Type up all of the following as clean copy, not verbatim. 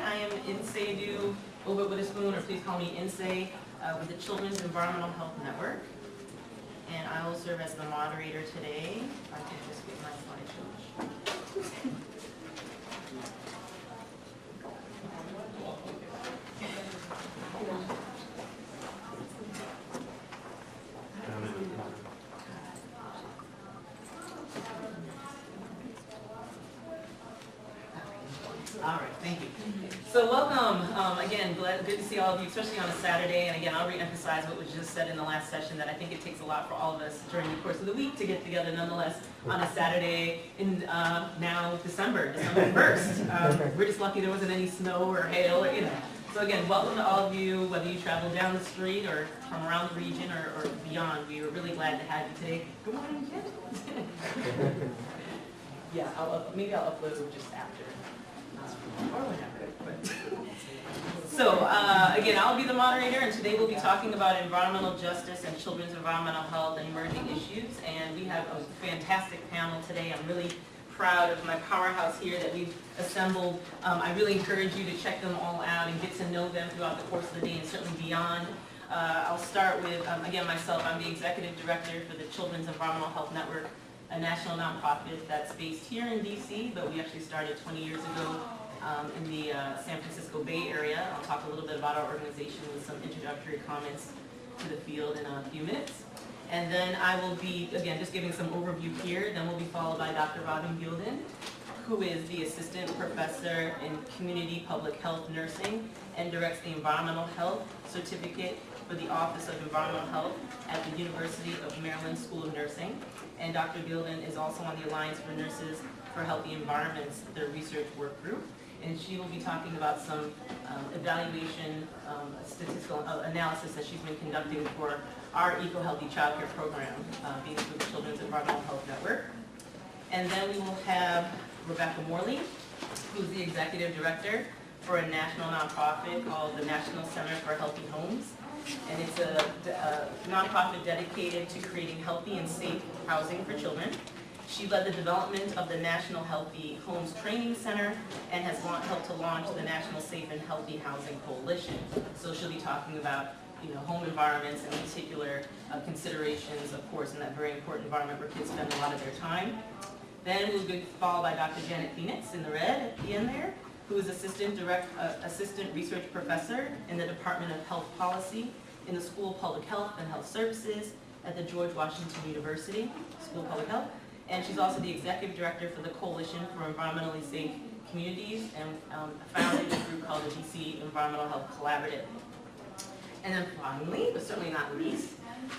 I am Insay Over with a Spoon, or please call me Insay, with the Children's Environmental Health Network. And I will serve as the moderator today. If I can just get my slideshow. All right, thank you. So welcome. Again, good to see all of you, especially on a Saturday. And again, I'll re-emphasize what was just said in the last session, that I think it takes a lot for all of us during the course of the week to get together nonetheless on a Saturday in now December 1st. We're just lucky there wasn't any snow or hail, or, So again, welcome to all of you, whether you travel down the street or from around the region or beyond. We are really glad to have you today. Good morning, Jen. Yeah, maybe I'll upload just after. Or whatever. So again, I'll be the moderator, and today we'll be talking about environmental justice and children's environmental health and emerging issues. And we have a fantastic panel today. I'm really proud of my powerhouse here that we've assembled. I really encourage you to check them all out and get to know them throughout the course of the day and certainly beyond. I'll start with, again, myself. I'm the executive director for the Children's Environmental Health Network, a national nonprofit that's based here in DC, but we actually started 20 years ago in the San Francisco Bay Area. I'll talk a little bit about our organization with some introductory comments to the field in a few minutes. And then I will be, again, just giving some overview here. Then we'll be followed by Dr. Robin Gilden, who is the Assistant Professor in Community Public Health Nursing and directs the Environmental Health Certificate for the Office of Environmental Health at the University of Maryland School of Nursing. And Dr. Gilden is also on the Alliance for Nurses for Healthy Environments, their research work group. And she will be talking about some evaluation, statistical analysis that she's been conducting for our Eco-Healthy Childcare program, being through the Children's Environmental Health Network. And then we will have Rebecca Morley, who's the executive director for a national nonprofit called the National Center for Healthy Homes. And it's a nonprofit dedicated to creating healthy and safe housing for children. She led the development of the National Healthy Homes Training Center and has helped to launch the National Safe and Healthy Housing Coalition. So she'll be talking about home environments and particular considerations, of course, in that very important environment where kids spend a lot of their time. Then we'll be followed by Dr. Janet Phoenix in the red at the end there, who is assistant research professor in the Department of Health Policy in the School of Public Health and Health Services at the George Washington University School of Public Health. And she's also the executive director for the Coalition for Environmentally Safe Communities and founded a group called the DC Environmental Health Collaborative. And then finally, but certainly not least,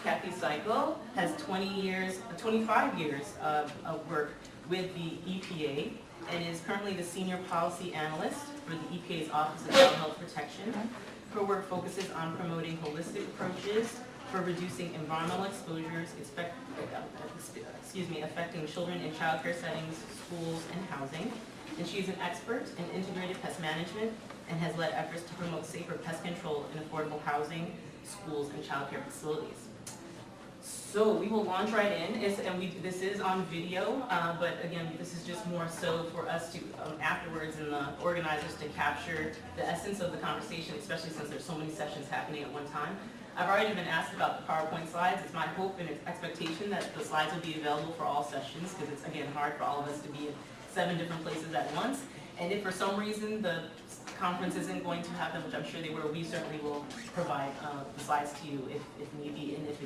Kathy Seigel has 25 years of work with the EPA and is currently the senior policy analyst for the EPA's Office of Child Health Protection. Her work focuses on promoting holistic approaches for reducing environmental exposures affecting children in childcare settings, schools, and housing. And she's an expert in integrated pest management and has led efforts to promote safer pest control in affordable housing, schools, and childcare facilities. So we will launch right in, this is on video, but again, this is just more so for us to, afterwards, and the organizers to capture the essence of the conversation, especially since there's so many sessions happening at one time. I've already been asked about the PowerPoint slides. It's my hope and expectation that the slides will be available for all sessions, because it's, again, hard for all of us to be in 7 different places at once. And if for some reason the conference isn't going to have them, which I'm sure they will, we certainly will provide the slides to you if need be, and if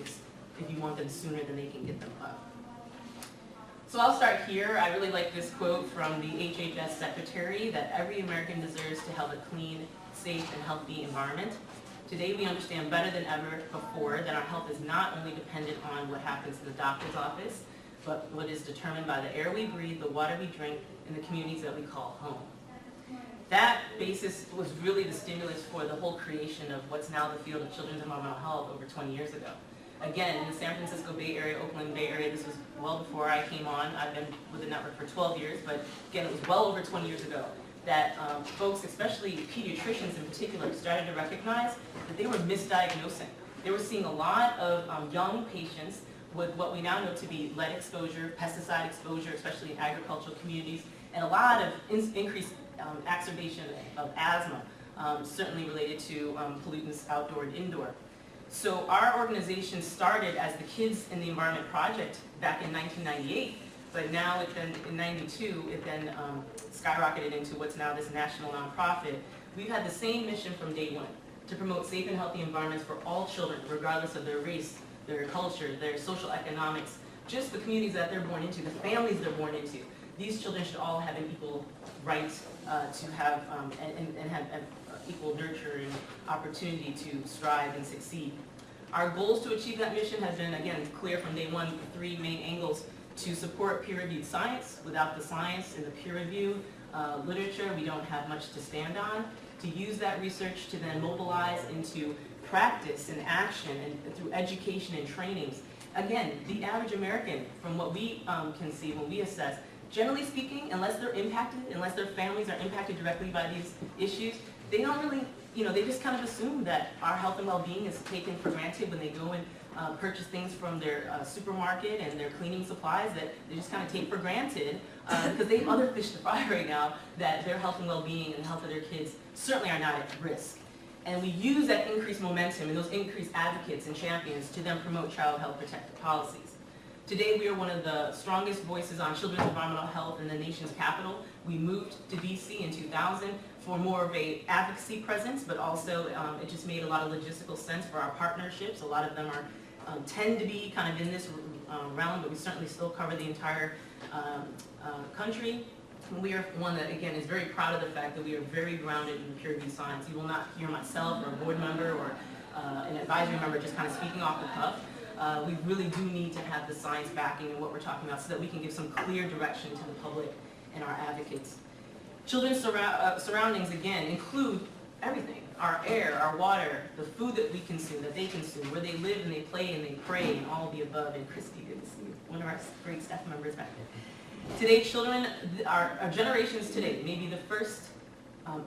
you want them sooner than they can get them up. So I'll start here. I really like this quote from the HHS Secretary that every American deserves to have a clean, safe, and healthy environment. Today we understand better than ever before that our health is not only dependent on what happens in the doctor's office, but what is determined by the air we breathe, the water we drink, and the communities that we call home. That basis was really the stimulus for the whole creation of what's now the field of children's environmental health over 20 years ago. Again, in the San Francisco Bay Area, Oakland Bay Area, this was well before I came on. I've been with the network for 12 years, but again, it was well over 20 years ago that folks, especially pediatricians in particular, started to recognize that they were misdiagnosing. They were seeing a lot of young patients with what we now know to be lead exposure, pesticide exposure, especially in agricultural communities, and a lot of increased exacerbation of asthma, certainly related to pollutants outdoor and indoor. So our organization started as the Kids in the Environment Project back in 1998, but now in 92, it then skyrocketed into what's now this national nonprofit. We've had the same mission from day one, to promote safe and healthy environments for all children, regardless of their race, their culture, their social economics, just the communities that they're born into, the families they're born into. These children should all have an equal right to have and have equal nurturing opportunity to strive and succeed. Our goals to achieve that mission have been, again, clear from day one, 3 main angles: to support peer-reviewed science. Without the science and the peer review literature, we don't have much to stand on. To use that research to then mobilize into practice and action and through education and trainings. Again, the average American, from what we can see when we assess, generally speaking, unless they're impacted, unless their families are impacted directly by these issues, they don't really, they just kind of assume that our health and well-being is taken for granted when they go and purchase things from their supermarket and their cleaning supplies, that they just kind of take for granted because they have other fish to fry right now, that their health and well-being and the health of their kids certainly are not at risk. And we use that increased momentum and those increased advocates and champions to then promote child health protective policies. Today we are one of the strongest voices on children's environmental health in the nation's capital. We moved to DC in 2000 for more of a advocacy presence, but also it just made a lot of logistical sense for our partnerships. A lot of them are tend to be kind of in this realm, but we certainly still cover the entire country. We are one that, again, is very proud of the fact that we are very grounded in peer-reviewed science. You will not hear myself or a board member or an advisory member just kind of speaking off the cuff. We really do need to have the science backing in what we're talking about so that we can give some clear direction to the public and our advocates. Children's surroundings, again, include everything: our air, our water, the food that we consume, that they consume, where they live and they play and they pray, and all of the above. And Christy, good to see you, one of our great staff members back there. Today, children, our generations today may be the first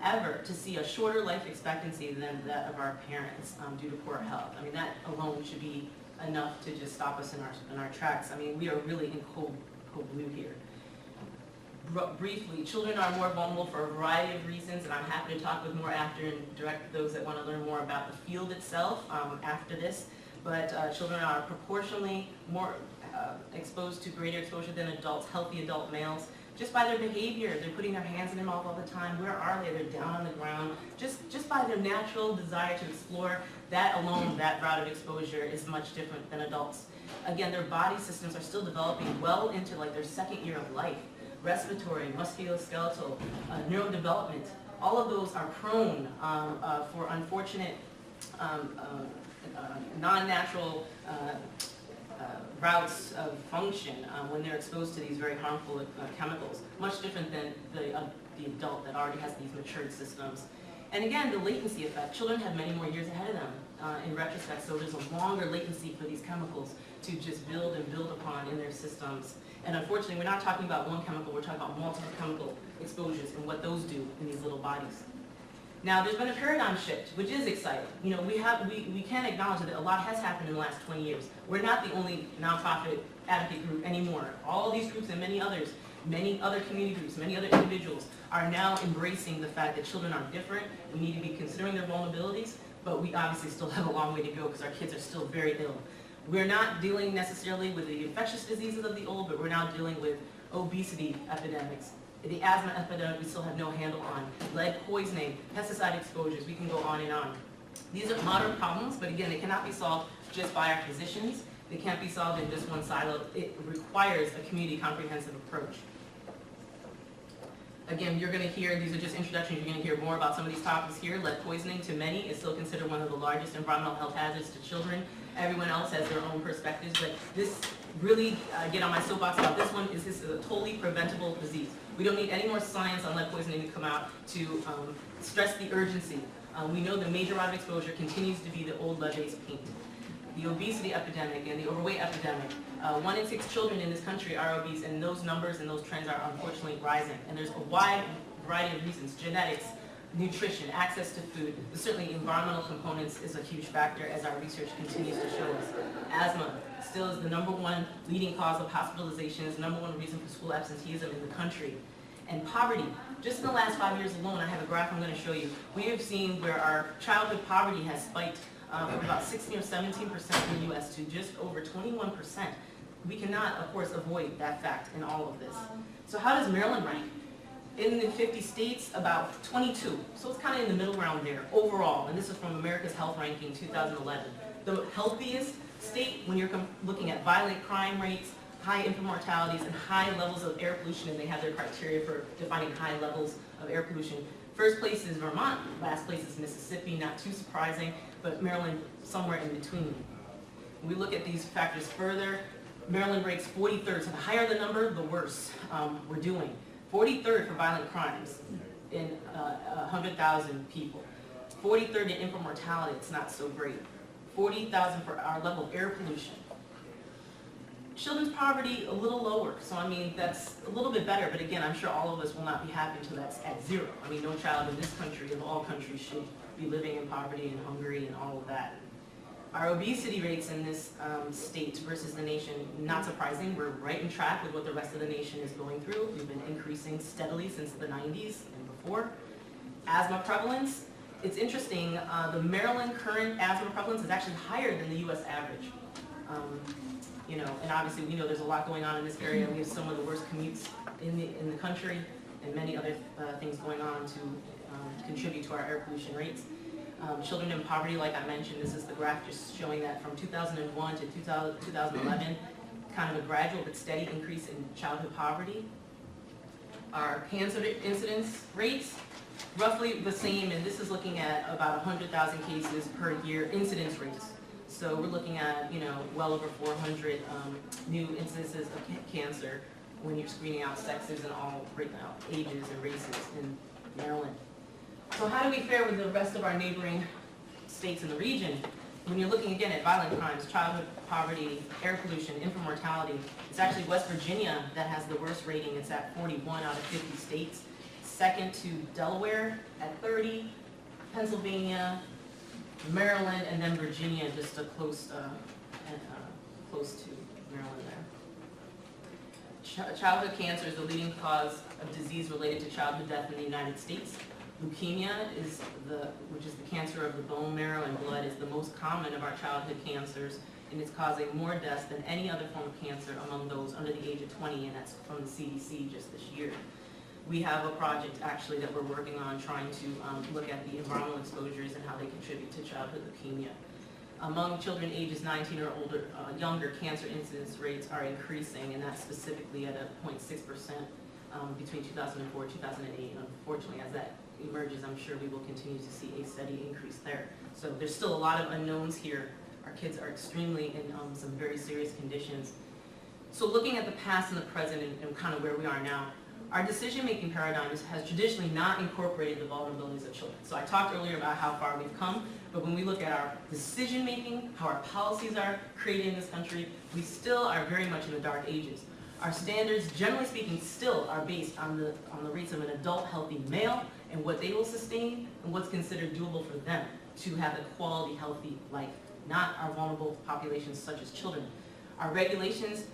ever to see a shorter life expectancy than that of our parents due to poor health. I mean, that alone should be enough to just stop us in our tracks. I mean, we are really in cold blue here. Briefly, children are more vulnerable for a variety of reasons, and I'm happy to talk with more after and direct those that want to learn more about the field itself after this. But children are proportionally more exposed to greater exposure than adults, healthy adult males, just by their behavior. They're putting their hands in their mouth all the time. Where are they? They're down on the ground. Just by their natural desire to explore, that alone, that route of exposure is much different than adults. Again, their body systems are still developing well into like their second year of life. Respiratory, musculoskeletal, neurodevelopment, all of those are prone for unfortunate non-natural routes of function when they're exposed to these very harmful chemicals, much different than the adult that already has these matured systems. And again, the latency effect. Children have many more years ahead of them in retrospect, so there's a longer latency for these chemicals to just build and build upon in their systems. And unfortunately, we're not talking about one chemical, we're talking about multiple chemical exposures and what those do in these little bodies. Now, there's been a paradigm shift, which is exciting. We can acknowledge that a lot has happened in the last 20 years. We're not the only nonprofit advocate group anymore. All these groups and many others, many other community groups, many other individuals are now embracing the fact that children are different. We need to be considering their vulnerabilities, but we obviously still have a long way to go because our kids are still very ill. We're not dealing necessarily with the infectious diseases of the old, but we're now dealing with obesity epidemics. The asthma epidemic we still have no handle on. Lead poisoning, pesticide exposures, we can go on and on. These are modern problems, but again, they cannot be solved just by our physicians. They can't be solved in just one silo. It requires a community comprehensive approach. Again, you're going to hear, these are just introductions, you're going to hear more about some of these topics here. Lead poisoning, to many, is still considered one of the largest environmental health hazards to children. Everyone else has their own perspectives, but this really, get on my soapbox about this one, is this is a totally preventable disease. We don't need any more science on lead poisoning to come out to stress the urgency. We know the major route of exposure continues to be the old lead-based paint. The obesity epidemic and the overweight epidemic. 1 in 6 children in this country are obese, and those numbers and those trends are unfortunately rising. And there's a wide variety of reasons: genetics, nutrition, access to food. But certainly environmental components is a huge factor, as our research continues to show us. Asthma still is the #1 leading cause of hospitalizations, #1 reason for school absenteeism in the country. And poverty, just in the last 5 years alone, I have a graph I'm going to show you, we have seen where our childhood poverty has spiked from about 16 or 17% in the U.S. to just over 21%. We cannot, of course, avoid that fact in all of this. So how does Maryland rank? In the 50 states, about 22. So it's kind of in the middle ground there overall. And this is from America's Health Ranking 2011. The healthiest state when you're looking at violent crime rates, high infant mortalities, and high levels of air pollution, and they have their criteria for defining high levels of air pollution. First place is Vermont, last place is Mississippi, not too surprising, but Maryland somewhere in between. When we look at these factors further, Maryland ranks 43rd, so the higher the number, the worse we're doing. 43rd for violent crimes in 100,000 people. 43rd in infant mortality, it's not so great. 40,000 for our level of air pollution. Children's poverty, a little lower, so I mean, that's a little bit better, but again, I'm sure all of us will not be happy until that's at zero. I mean, no child in this country, of all countries, should be living in poverty and hungry and all of that. Our obesity rates in this state versus the nation, not surprising, we're right in track with what the rest of the nation is going through. We've been increasing steadily since the 90s and before. Asthma prevalence, it's interesting, the Maryland current asthma prevalence is actually higher than the US average. You know, and obviously we know there's a lot going on in this area. We have some of the worst commutes in the country and many other things going on to contribute to our air pollution rates. Children in poverty, like I mentioned, this is the graph just showing that from 2001 to 2011, kind of a gradual but steady increase in childhood poverty. Our cancer incidence rates, roughly the same, and this is looking at about 100,000 cases per year incidence rates. So we're looking at, you know, well over 400 new incidences of cancer when you're screening out sexes and all ages and races in Maryland. So how do we fare with the rest of our neighboring states in the region? When you're looking again at violent crimes, childhood poverty, air pollution, infant mortality, it's actually West Virginia that has the worst rating. It's at 41 out of 50 states. Second to Delaware at 30, Pennsylvania, Maryland, and then Virginia, just a close to Maryland there. Childhood cancer is the leading cause of disease related to childhood death in the United States. Leukemia is which is the cancer of the bone marrow and blood, is the most common of our childhood cancers, and it's causing more deaths than any other form of cancer among those under the age of 20, and that's from the CDC just this year. We have a project actually that we're working on trying to look at the environmental exposures and how they contribute to childhood leukemia. Among children ages 19 or older, younger, cancer incidence rates are increasing, and that's specifically at a 0.6% between 2004 and 2008. And unfortunately, as that emerges, I'm sure we will continue to see a steady increase there. So there's still a lot of unknowns here. Our kids are extremely in some very serious conditions. So looking at the past and the present and kind of where we are now, our decision-making paradigms has traditionally not incorporated the vulnerabilities of children. So I talked earlier about how far we've come, but when we look at our decision-making, how our policies are created in this country, we still are very much in the dark ages. Our standards, generally speaking, still are based on the rates of an adult healthy male and what they will sustain and what's considered doable for them to have a quality, healthy life, not our vulnerable populations such as children. Our regulations,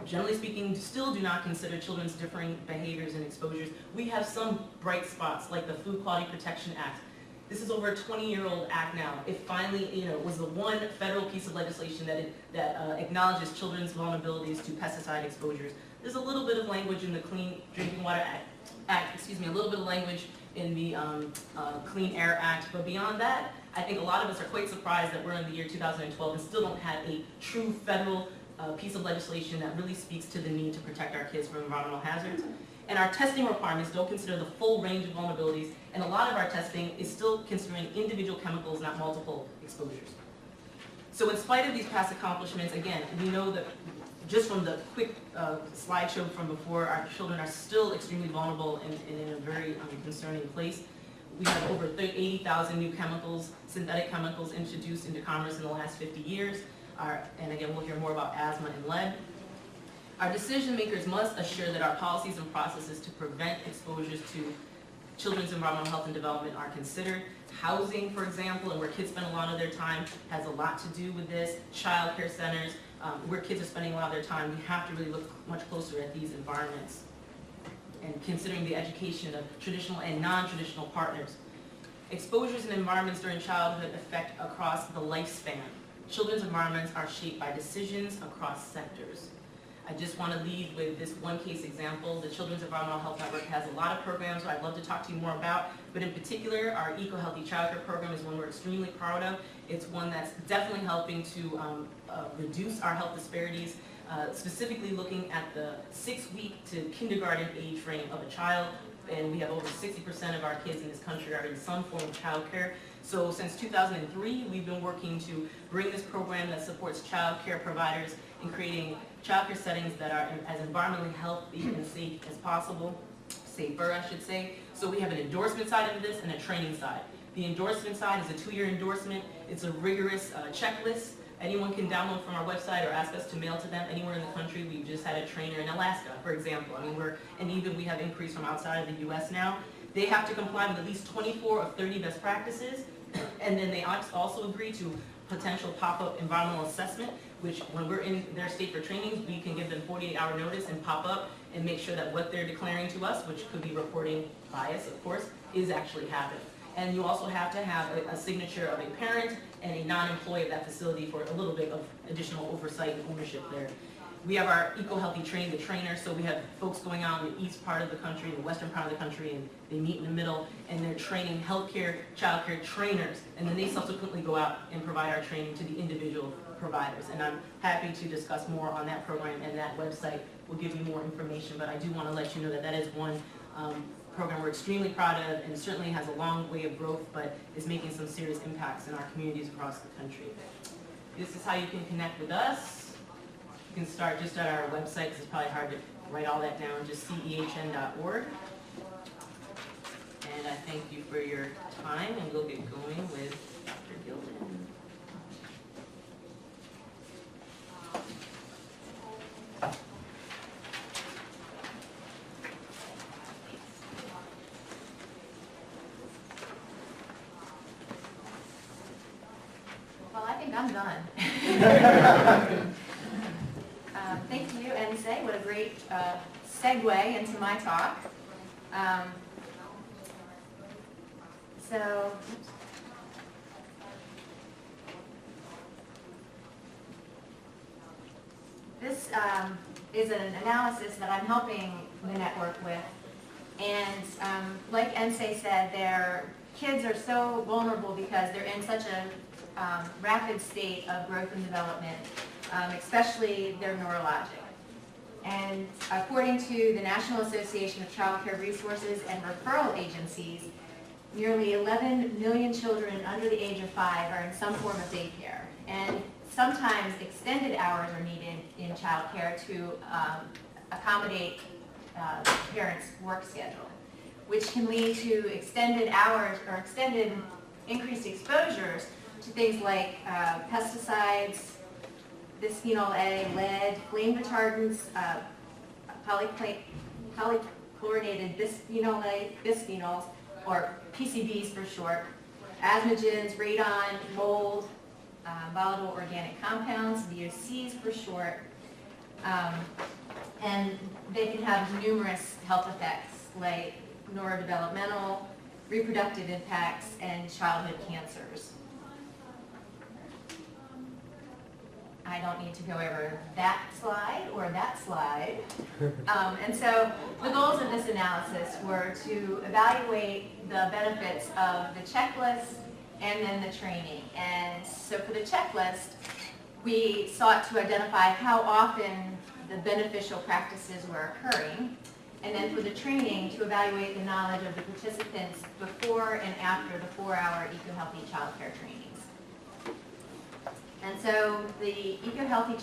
generally speaking, still do not consider children's differing behaviors and exposures. We have some bright spots, like the Food Quality Protection Act. This is over a 20-year-old act now. It finally, was the one federal piece of legislation that acknowledges children's vulnerabilities to pesticide exposures. There's a little bit of language in the Clean Drinking Water Act, a little bit of language in the Clean Air Act, but beyond that, I think a lot of us are quite surprised that we're in the year 2012 and still don't have a true federal piece of legislation that really speaks to the need to protect our kids from environmental hazards. And our testing requirements don't consider the full range of vulnerabilities, and a lot of our testing is still considering individual chemicals, not multiple exposures. So in spite of these past accomplishments, again, we know that just from the quick slideshow from before, our children are still extremely vulnerable and in a very concerning place. We have over 80,000 new chemicals, synthetic chemicals, introduced into commerce in the last 50 years. And again, we'll hear more about asthma and lead. Our decision makers must assure that our policies and processes to prevent exposures to children's environmental health and development are considered. Housing, for example, and where kids spend a lot of their time, has a lot to do with this. Child care centers, where kids are spending a lot of their time, we have to really look much closer at these environments. and considering the education of traditional and non-traditional partners. Exposures and environments during childhood affect across the lifespan. Children's environments are shaped by decisions across sectors. I just want to leave with this one case example. The Children's Environmental Health Network has a lot of programs I'd love to talk to you more about, but in particular, our Eco-Healthy Childcare program is one we're extremely proud of. It's one that's definitely helping to reduce our health disparities, specifically looking at the 6-week to kindergarten age frame of a child. And we have over 60% of our kids in this country are in some form of childcare. So since 2003, we've been working to bring this program that supports child care providers in creating child care settings that are as environmentally healthy and safe as possible, safer I should say. So we have an endorsement side of this and a training side. The endorsement side is a 2-year endorsement. It's a rigorous checklist. Anyone can download from our website or ask us to mail to them anywhere in the country. We've just had a trainer in Alaska, for example. I mean, and even we have increase from outside of the U.S. now. They have to comply with at least 24 of 30 best practices, and then they also agree to potential pop-up environmental assessment, which when we're in their state for trainings, we can give them 48-hour notice and pop up and make sure that what they're declaring to us, which could be reporting bias, of course, is actually happening. And you also have to have a signature of a parent and a non-employee of that facility for a little bit of additional oversight and ownership there. We have our Eco-Healthy Train, the trainer, so we have folks going out in the east part of the country, the western part of the country, and they meet in the middle, and they're training healthcare, childcare trainers, and then they subsequently go out and provide our training to the individual providers. And I'm happy to discuss more on that program, and that website will give you more information, but I do want to let you know that that is one program we're extremely proud of, and certainly has a long way of growth, but is making some serious impacts in our communities across the country. This is how you can connect with us. You can start just at our website, because it's probably hard to write all that down, just cehn.org. And I thank you for your time, and we'll get going with Dr. Gilman. I'm done. Thank you, Nsei. What a great segue into my talk. This is an analysis that I'm helping the network with. And like Nsei said, their kids are so vulnerable because they're in such a rapid state of growth and development, especially their neurologic. And according to the National Association of Child Care Resources and Referral Agencies, nearly 11 million children under the age of 5 are in some form of daycare. And sometimes extended hours are needed in child care to accommodate parents' work schedule, which can lead to extended hours or extended increased exposures to things like pesticides, bisphenol A, lead, flame retardants, polychlorinated bisphenol A, bisphenols, or PCBs for short, asthmagens, radon, mold, volatile organic compounds, VOCs for short, and they can have numerous health effects like neurodevelopmental, reproductive impacts, and childhood cancers. I don't need to go over that slide or that slide. And so the goals of this analysis were to evaluate the benefits of the checklist and then the training. And so for the checklist, we sought to identify how often the beneficial practices were occurring. And then for the training, to evaluate the knowledge of the participants before and after the 4-hour Eco-Healthy Childcare trainings. And so the Eco-Healthy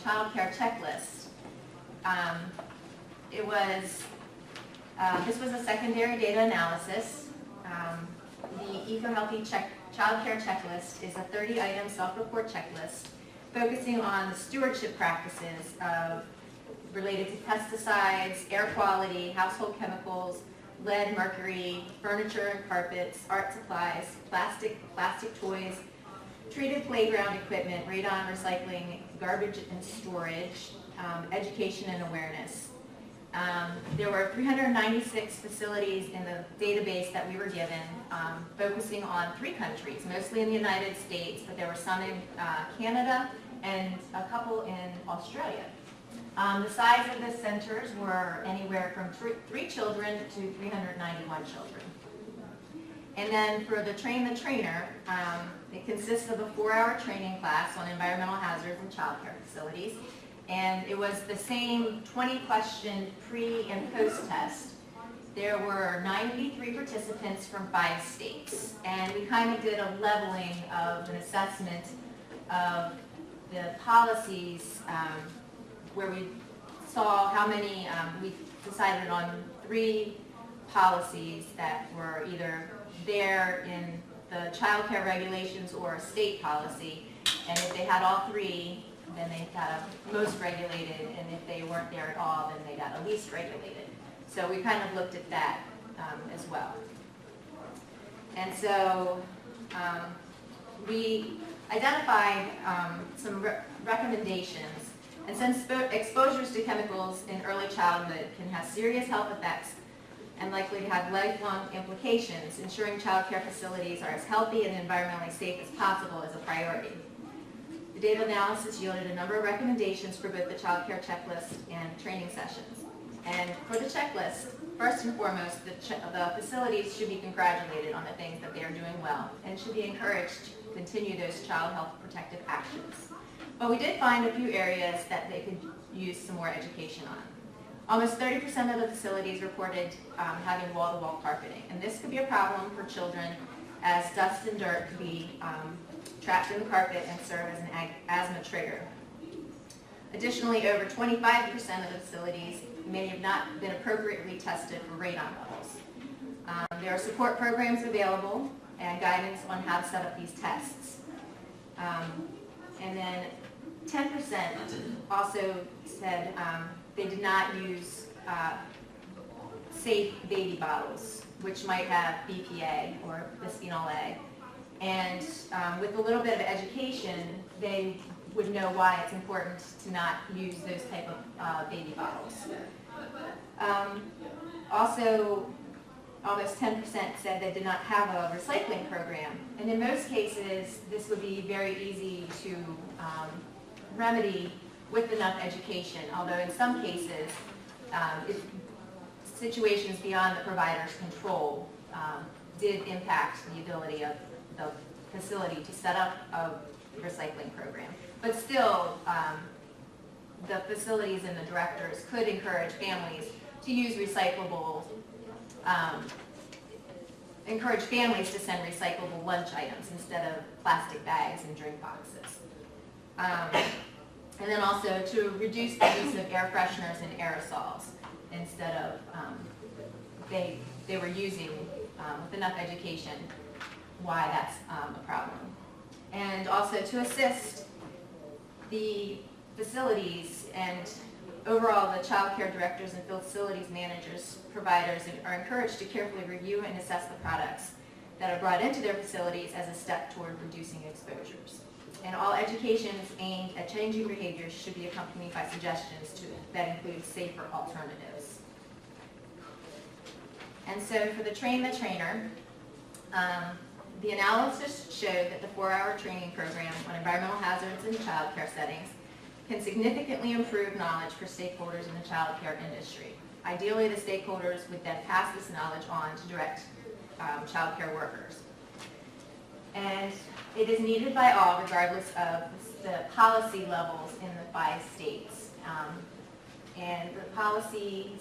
Childcare Checklist, this was a secondary data analysis. The Eco-Healthy Childcare Checklist is a 30-item self-report checklist focusing on the stewardship practices related to pesticides, air quality, household chemicals, lead, mercury, furniture and carpets, art supplies, plastic toys, treated playground equipment, radon recycling, garbage and storage, education and awareness. There were 396 facilities in the database that we were given, focusing on 3 countries, mostly in the United States, but there were some in Canada and a couple in Australia. The size of the centers were anywhere from 3 children to 391 children. And then for the train the trainer, it consists of a 4-hour training class on environmental hazards in child care facilities. And it was the same 20-question pre and post test. There were 93 participants from 5 states. And we kind of did a leveling of an assessment of the policies where we saw how many, we decided on 3 policies that were either there in the child care regulations or a state policy. And if they had all 3, then they got a most regulated, and if they weren't there at all, then they got a least regulated. So we kind of looked at that as well. And so we identified some recommendations. And since exposures to chemicals in early childhood can have serious health effects and likely to have lifelong implications, ensuring child care facilities are as healthy and environmentally safe as possible is a priority. The data analysis yielded a number of recommendations for both the child care checklist and training sessions. And for the checklist, first and foremost, the facilities should be congratulated on the things that they are doing well and should be encouraged to continue those child health protective actions. But we did find a few areas that they could use some more education on. Almost 30% of the facilities reported having wall-to-wall carpeting, and this could be a problem for children as dust and dirt could be trapped in the carpet and serve as an asthma trigger. Additionally, over 25% of the facilities may have not been appropriately tested for radon levels. There are support programs available and guidance on how to set up these tests. And then 10% also said they did not use safe baby bottles, which might have BPA or bisphenol A. And with a little bit of education, they would know why it's important to not use those type of baby bottles. Also, almost 10% said they did not have a recycling program. And in most cases, this would be very easy to remedy with enough education, although in some cases, situations beyond the provider's control did impact the ability of the facility to set up a recycling program. But still, the facilities and the directors could encourage families to use recyclable, encourage families to send recyclable lunch items instead of plastic bags and drink boxes. And then also to reduce the use of air fresheners and aerosols instead of, they were using, with enough education, why that's a problem. And also to assist the facilities and overall the child care directors and facilities managers, providers are encouraged to carefully review and assess the products that are brought into their facilities as a step toward reducing exposures. And all educations aimed at changing behaviors should be accompanied by suggestions that include safer alternatives. And so for the train the trainer, the analysis showed that the 4-hour training program on environmental hazards in child care settings can significantly improve knowledge for stakeholders in the child care industry. Ideally, the stakeholders would then pass this knowledge on to direct child care workers. And it is needed by all, regardless of the policy levels in the 5 states. And the policy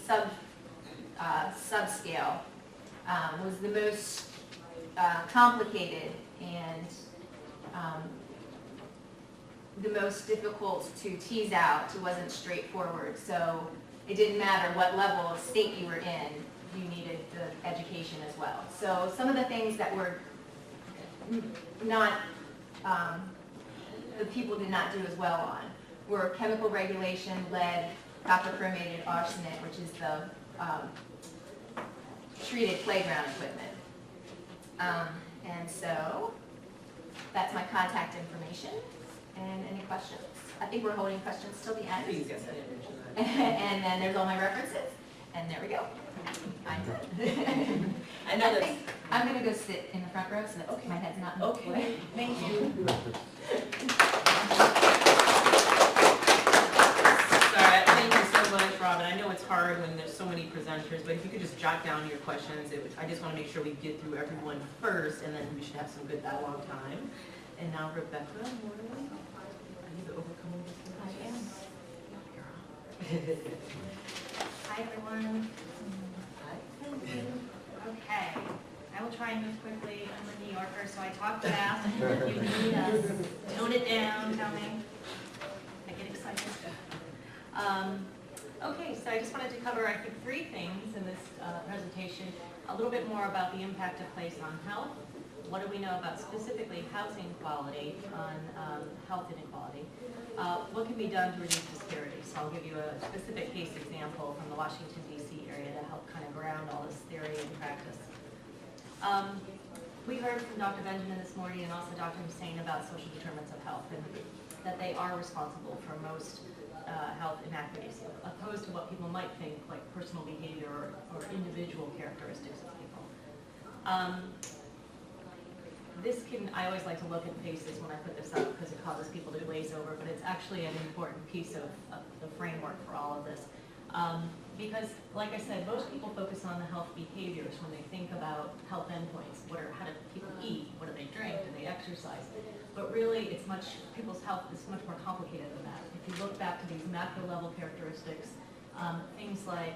subscale was the most complicated and the most difficult to tease out. It wasn't straightforward. So it didn't matter what level of state you were in, you needed the education as well. So some of the things that were not, the people did not do as well on were chemical regulation, lead, copper chromated arsenic, which is the treated playground equipment. And so that's my contact information. And any questions? I think we're holding questions till the end. Please, yes, I didn't mention that. And then there's all my references. And there we go. I'm done. I know this. think I'm gonna go sit in the front row so that my head's not in the way. Okay, thank you. Sorry, thank you so much, Robin. I know it's hard when there's so many presenters, but if you could just jot down your questions, I just want to make sure we get through everyone first, and then we should have some good dialogue time. And now Rebecca, Morley. I need to overcome this. Hi, everyone. Hi. Okay, I will try and move quickly. I'm a New Yorker, so I talk fast. You need us. Tone it down, tell me. I get excited. Okay, so I just wanted to cover, I think, 3 things in this presentation. A little bit more about the impact of place on health. What do we know about specifically housing quality on health inequality? What can be done to reduce disparities? So I'll give you a specific case example from the Washington, D.C. area to help kind of ground all this theory and practice. We heard from Dr. Benjamin this morning and also Dr. Hussain about social determinants of health and that they are responsible for most health inequities, opposed to what people might think, like personal behavior or individual characteristics of people. I always like to look at faces when I put this up because it causes people to glaze over, but it's actually an important piece of the framework for all of this. Because, like I said, most people focus on the health behaviors when they think about health endpoints. How do people eat? What do they drink? Do they exercise? But really, people's health is much more complicated than that. If you look back to these macro level characteristics, things like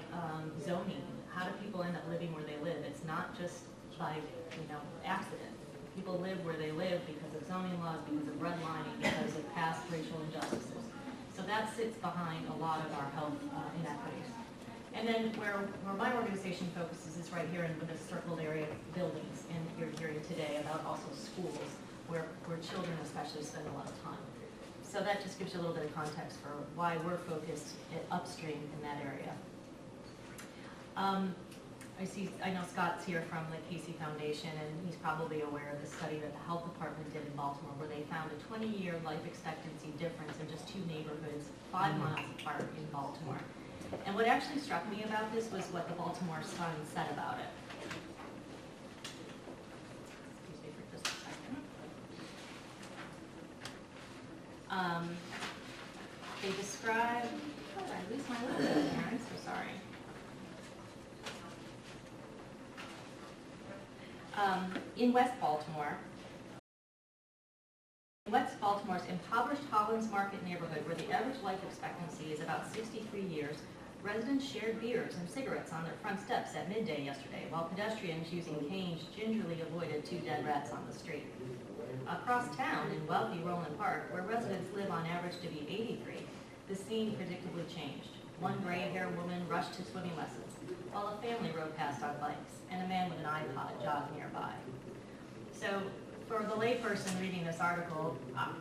zoning, how do people end up living where they live? It's not just by accident. People live where they live because of zoning laws, because of redlining, because of past racial injustices. So that sits behind a lot of our health inequities. And then where my organization focuses is right here in the circled area of buildings, and you're hearing today about also schools, where children especially spend a lot of time. So that just gives you a little bit of context for why we're focused upstream in that area. I know Scott's here from the Casey Foundation, and he's probably aware of the study that the health department did in Baltimore, where they found a 20-year life expectancy difference in just 2 neighborhoods 5 miles apart in Baltimore. And what actually struck me about this was what the Baltimore Sun said about it. Excuse me for just a second. They describe, oh, did I lose my list here? I'm so sorry. In West Baltimore's impoverished Hollins Market neighborhood, where the average life expectancy is about 63 years, residents shared beers and cigarettes on their front steps at midday yesterday, while pedestrians using canes gingerly avoided 2 dead rats on the street. Across town, in wealthy Roland Park, where residents live on average to be 83, the scene predictably changed. One gray-haired woman rushed to swimming lessons, while a family rode past on bikes, and a man with an iPod jogged nearby. So, for the layperson reading this article,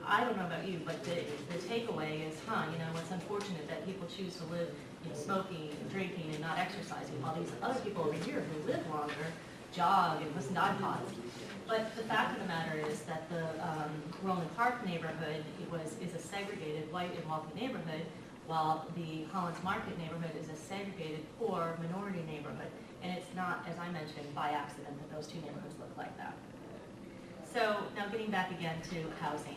I don't know about you, but the takeaway is, it's unfortunate that people choose to live smoking, drinking, and not exercising, while these other people over here who live longer jog and listen to iPods. But the fact of the matter is that the Roland Park neighborhood is a segregated white and wealthy neighborhood, while the Hollins Market neighborhood is a segregated poor minority neighborhood. And it's not, as I mentioned, by accident that those 2 neighborhoods look like that. So now getting back again to housing.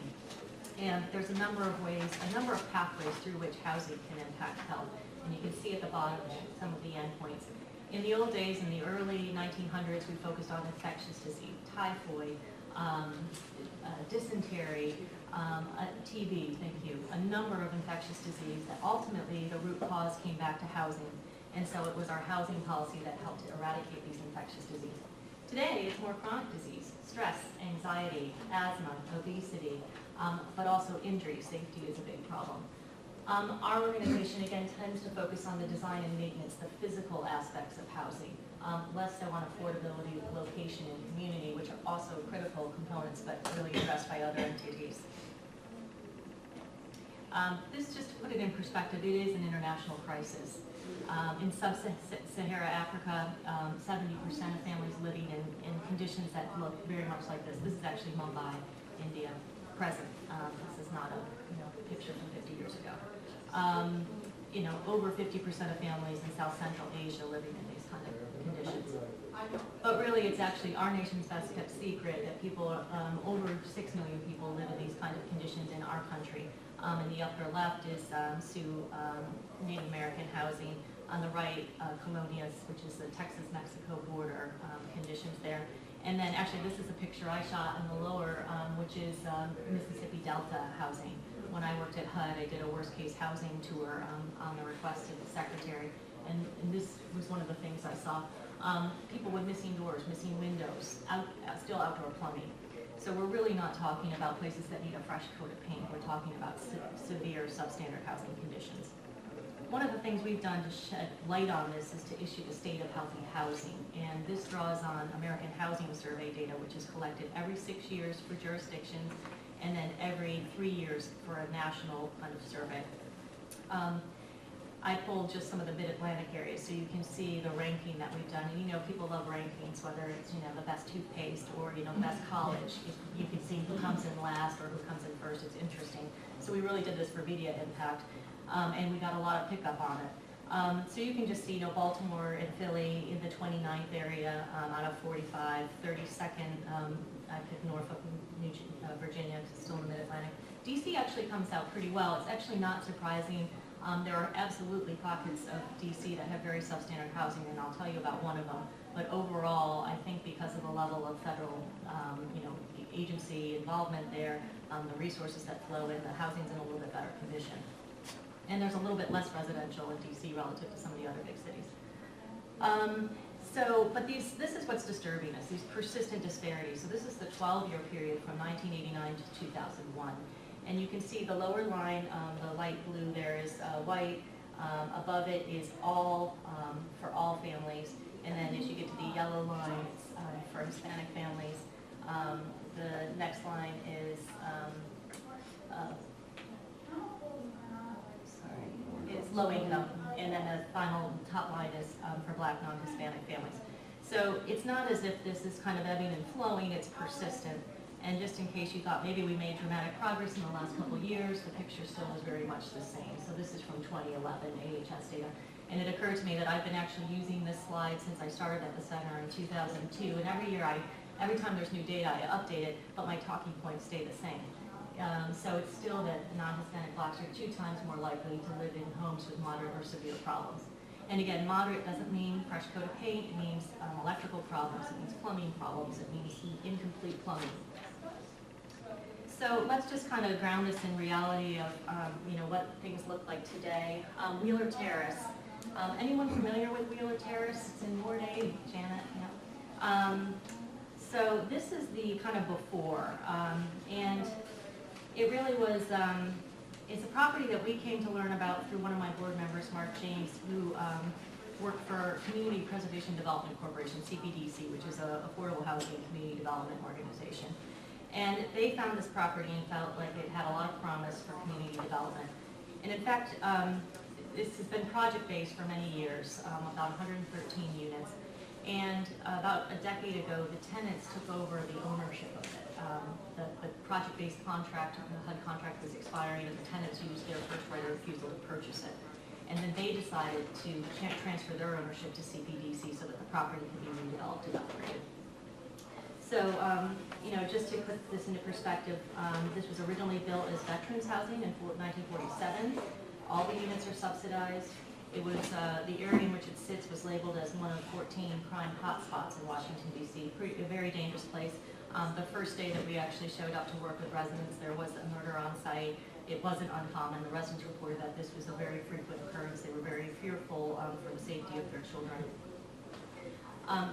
And there's a number of pathways through which housing can impact health. And you can see at the bottom some of the endpoints. In the old days, in the early 1900s, we focused on infectious disease, typhoid, dysentery, TB, thank you, a number of infectious diseases that ultimately the root cause came back to housing. And so it was our housing policy that helped to eradicate these infectious diseases. Today, it's more chronic disease, stress, anxiety, asthma, obesity, but also injury. Safety is a big problem. Our organization, again, tends to focus on the design and maintenance, the physical aspects of housing, less so on affordability, location, and community, which are also critical components, but really addressed by other entities. This, just to put it in perspective, it is an international crisis. In sub-Sahara Africa, 70% of families living in conditions that look very much like this. This is actually Mumbai, India, present. This is not a picture from 50 years ago. over 50% of families in South Central Asia living in these kind of conditions. But really, it's actually our nation's best kept secret that people, over 6 million people live in these kind of conditions in our country. In the upper left is Sioux Native American housing. On the right, colonias, which is the Texas-Mexico border conditions there. And then actually this is a picture I shot in the lower, which is Mississippi Delta housing. When I worked at HUD, I did a worst case housing tour on the request of the secretary. And this was one of the things I saw. People with missing doors, missing windows, still outdoor plumbing. So we're really not talking about places that need a fresh coat of paint. We're talking about severe substandard housing conditions. One of the things we've done to shed light on this is to issue the State of Healthy Housing. And this draws on American Housing Survey data, which is collected every 6 years for jurisdictions, and then every 3 years for a national kind of survey. I pulled just some of the mid-Atlantic areas so you can see the ranking that we've done. And people love rankings, whether it's the best toothpaste or the best college. You can see who comes in last or who comes in first. It's interesting. So we really did this for media impact. And we got a lot of pickup on it. So you can just see, Baltimore and Philly in the 29th area out of 45, 32nd, I picked Norfolk, Virginia, still in the Mid-Atlantic. DC actually comes out pretty well. It's actually not surprising. There are absolutely pockets of DC that have very substandard housing, and I'll tell you about one of them. But overall, I think because of the level of federal, agency involvement there, the resources that flow in, the housing's in a little bit better condition. And there's a little bit less residential in DC relative to some of the other big cities. But this is what's disturbing us, these persistent disparities. So this is the 12-year period from 1989 to 2001. And you can see the lower line, the light blue there is white. Above it is all, for all families. And then as you get to the yellow line, it's for Hispanic families. The next line is low income, and then the final top line is for Black non-Hispanic families. So it's not as if this is kind of ebbing and flowing, it's persistent. And just in case you thought maybe we made dramatic progress in the last couple of years, the picture still is very much the same. So this is from 2011 AHS data. And it occurred to me that I've been actually using this slide since I started at the center in 2002, and every time there's new data, I update it, but my talking points stay the same. So it's still that non-Hispanic Blacks are 2 times more likely to live in homes with moderate or severe problems. And again, moderate doesn't mean fresh coat of paint, it means electrical problems, it means plumbing problems, it means incomplete plumbing. So let's just kind of ground this in reality of what things look like today. Wheeler Terrace. Anyone familiar with Wheeler Terrace? It's in Ward 8, Janet, yeah. So this is the kind of before, and it really was, it's a property that we came to learn about through one of my board members, Mark James, who worked for Community Preservation Development Corporation, CPDC, which is an affordable housing community development organization. And they found this property and felt like it had a lot of promise for community development. And in fact, this has been project-based for many years, about 113 units. And about a decade ago, the tenants took over the ownership of it. The project-based contract, the HUD contract was expiring, and the tenants used their first right of refusal to purchase it. And then they decided to transfer their ownership to CPDC so that the property could be redeveloped and upgraded. So, just to put this into perspective, this was originally built as veterans housing in 1947. All the units are subsidized. It was, the area in which it sits was labeled as one of 14 crime hotspots in Washington, D.C. A very dangerous place. The first day that we actually showed up to work with residents, there was a murder on site. It wasn't uncommon. The residents reported that this was a very frequent occurrence. They were very fearful for the safety of their children.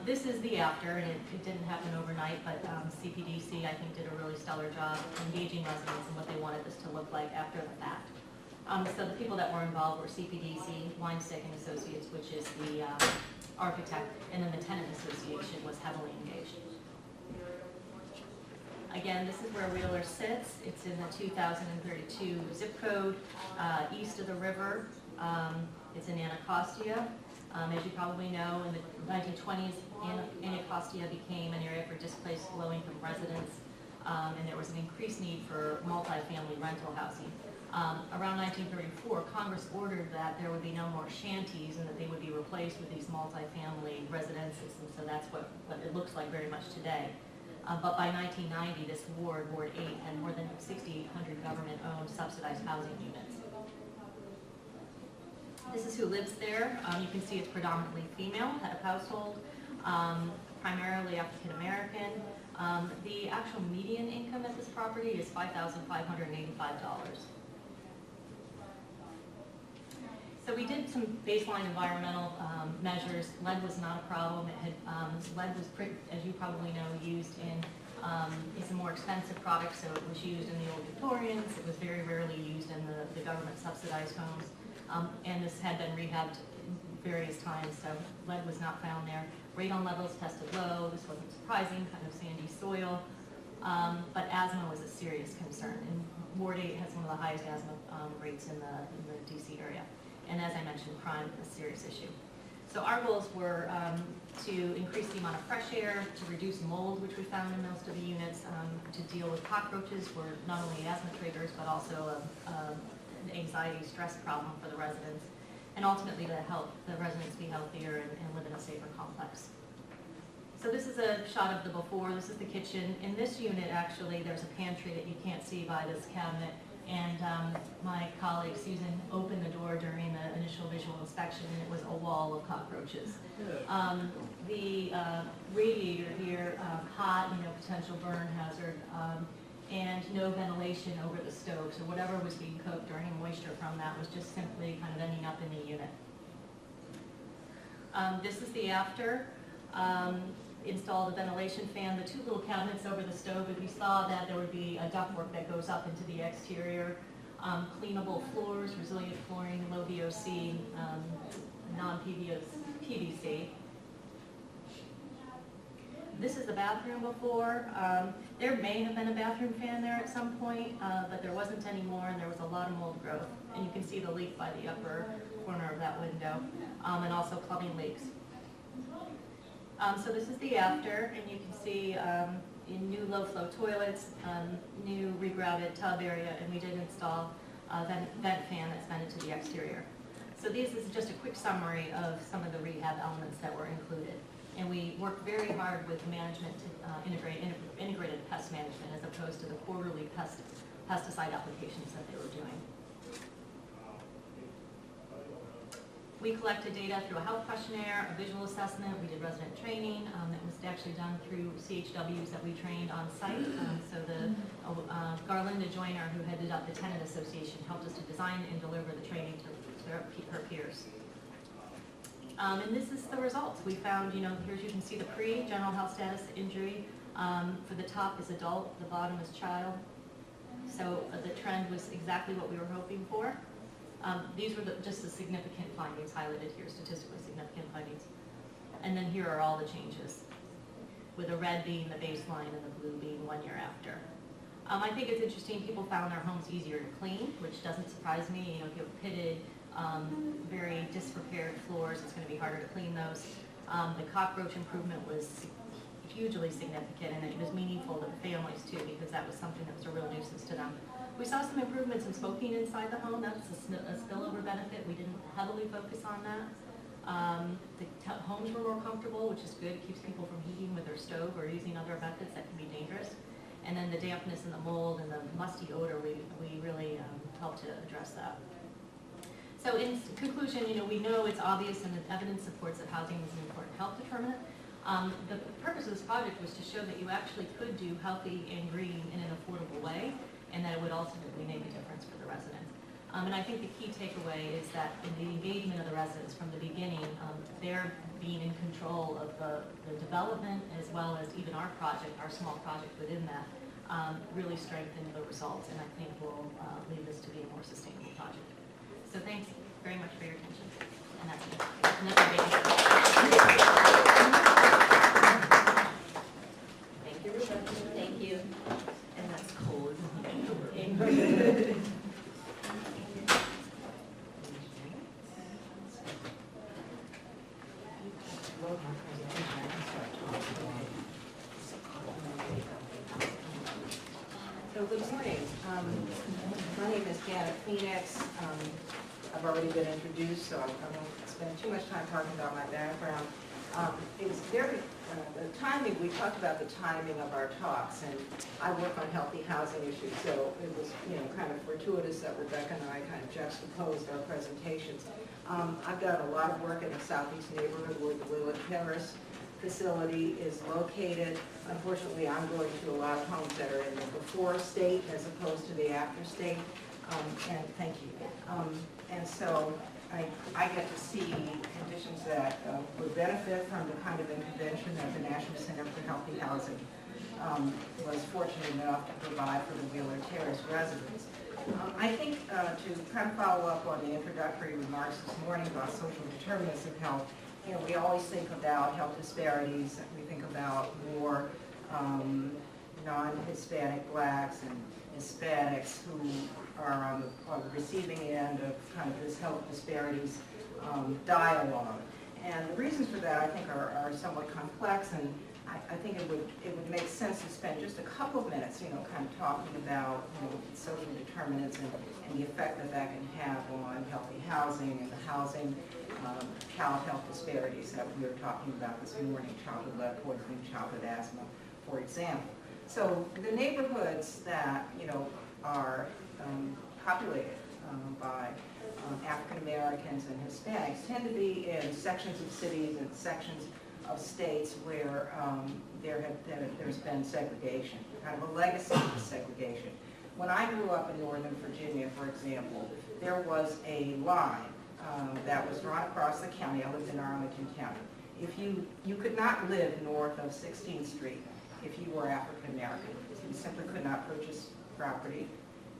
This is the after, and it didn't happen overnight, but CPDC, I think, did a really stellar job engaging residents in what they wanted this to look like after the fact. So the people that were involved were CPDC, Weinstein and Associates, which is the architect, and then the tenant association was heavily engaged. Again, this is where Wheeler sits. It's in the 2032 zip code, east of the river. It's in Anacostia. As you probably know, in the 1920s, Anacostia became an area for displaced low-income residents, and there was an increased need for multifamily rental housing. Around 1934, Congress ordered that there would be no more shanties and that they would be replaced with these multifamily residences, and so that's what it looks like very much today. But by 1990, this Ward 8, had more than 6,800 government-owned subsidized housing units. This is who lives there. You can see it's predominantly female, head of household, primarily African American. The actual median income at this property is $5,585. So we did some baseline environmental measures. Lead was not a problem. Lead was, as you probably know, used in it's a more expensive product, so it was used in the old Victorians. It was very rarely used in the government subsidized homes. And this had been rehabbed various times, so lead was not found there. Radon levels tested low. This wasn't surprising, kind of sandy soil. But asthma was a serious concern, and Ward 8 has one of the highest asthma rates in the DC area. And as I mentioned, crime is a serious issue. So our goals were to increase the amount of fresh air, to reduce mold, which we found in most of the units, to deal with cockroaches, were not only asthma triggers, but also an anxiety, stress problem for the residents, and ultimately to help the residents be healthier and live in a safer complex. So this is a shot of the before. This is the kitchen. In this unit, actually, there's a pantry that you can't see by this cabinet. And my colleague Susan opened the door during the initial visual inspection, and it was a wall of cockroaches. The radiator here, hot, potential burn hazard, and no ventilation over the stove. So whatever was being cooked or any moisture from that was just simply kind of ending up in the unit. This is the after. Installed a ventilation fan, the two little cabinets over the stove, and we saw that there would be a ductwork that goes up into the exterior, cleanable floors, resilient flooring, low VOC, non-PVC. This is the bathroom before. There may have been a bathroom fan there at some point, but there wasn't anymore, and there was a lot of mold growth. And you can see the leak by the upper corner of that window, and also plumbing leaks. So this is the after, and you can see in new low-flow toilets, new regrouted tub area, and we did install a vent fan that's vented to the exterior. So this is just a quick summary of some of the rehab elements that were included. And we worked very hard with management to integrate integrated pest management as opposed to the quarterly pesticide applications that they were doing. We collected data through a health questionnaire, a visual assessment. We did resident training that was actually done through CHWs that we trained on site. So the Garlinda Joyner, who headed up the Tenant Association, helped us to design and deliver the training to her peers. And this is the results. We found, here's you can see the pre-general health status injury. For the top is adult, the bottom is child. So the trend was exactly what we were hoping for. These were just the significant findings highlighted here, statistically significant findings. And then here are all the changes, with the red being the baseline and the blue being 1 year after. I think it's interesting, people found their homes easier to clean, which doesn't surprise me. If you have pitted, very disrepaired floors, it's going to be harder to clean those. The cockroach improvement was hugely significant, and it was meaningful to the families too, because that was something that was a real nuisance to them. We saw some improvements in smoking inside the home. That's a spillover benefit. We didn't heavily focus on that. The homes were more comfortable, which is good. It keeps people from heating with their stove or using other methods that can be dangerous. And then the dampness and the mold and the musty odor, we really helped to address that. So in conclusion, we know it's obvious and the evidence supports that housing is an important health determinant. The purpose of this project was to show that you actually could do healthy and green in an affordable way, and that it would ultimately make a difference for the residents. And I think the key takeaway is that in the engagement of the residents from the beginning, they're being in control of the development as well as even our project, our small project within that, really strengthened the results, and I think will lead this to be a more sustainable project. So thanks very much for your attention. And that's it. And that's our Thank you, Rebecca. Thank you. And that's cool, isn't it? So good morning. name is Janet Phoenix. I've already been introduced, so I won't spend too much time talking about my background. It was very, the timing, we talked about the timing of our talks, and I work on healthy housing issues, so it was, kind of fortuitous that Rebecca and I kind of juxtaposed our presentations. I've done a lot of work in the southeast neighborhood where the Wheeler Terrace facility is located. Unfortunately, I'm going to a lot of homes that are in the before state as opposed to the after state. And thank you. And so I get to see conditions that would benefit from the kind of intervention that the National Center for Healthy Housing was fortunate enough to provide for the Wheeler Terrace residents. I think to kind of follow up on the introductory remarks this morning about social determinants of health, we always think about health disparities. We think about more non-Hispanic blacks and Hispanics who are on the receiving end of kind of this health disparities dialogue. And the reasons for that, I think, are somewhat complex, and I think it would make sense to spend just a couple of minutes, kind of talking about social determinants and the effect that can have on healthy housing and the housing child health disparities that we were talking about this morning, childhood lead poisoning, childhood asthma, for example. So the neighborhoods that are populated by African Americans and Hispanics tend to be in sections of cities and sections of states where there's been segregation, kind of a legacy of segregation. When I grew up in Northern Virginia, for example, there was a line that was drawn across the county. I lived in Arlington County. If you could not live north of 16th Street if you were African American. You simply could not purchase property,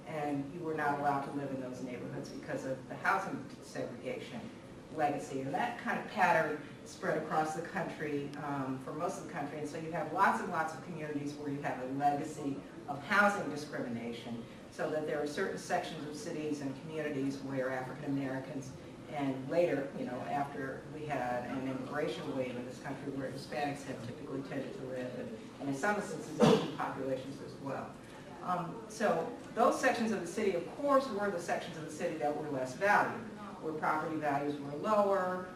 and you were not allowed to live in those neighborhoods because of the housing segregation legacy. And that kind of pattern spread across the country, for most of the country. And so you have lots and lots of communities where you have a legacy of housing discrimination, so that there are certain sections of cities and communities where African Americans, and later, after we had an immigration wave in this country where Hispanics have typically tended to live, and in some instances Asian populations as well. So those sections of the city, of course, were the sections of the city that were less valued, where property values were lower,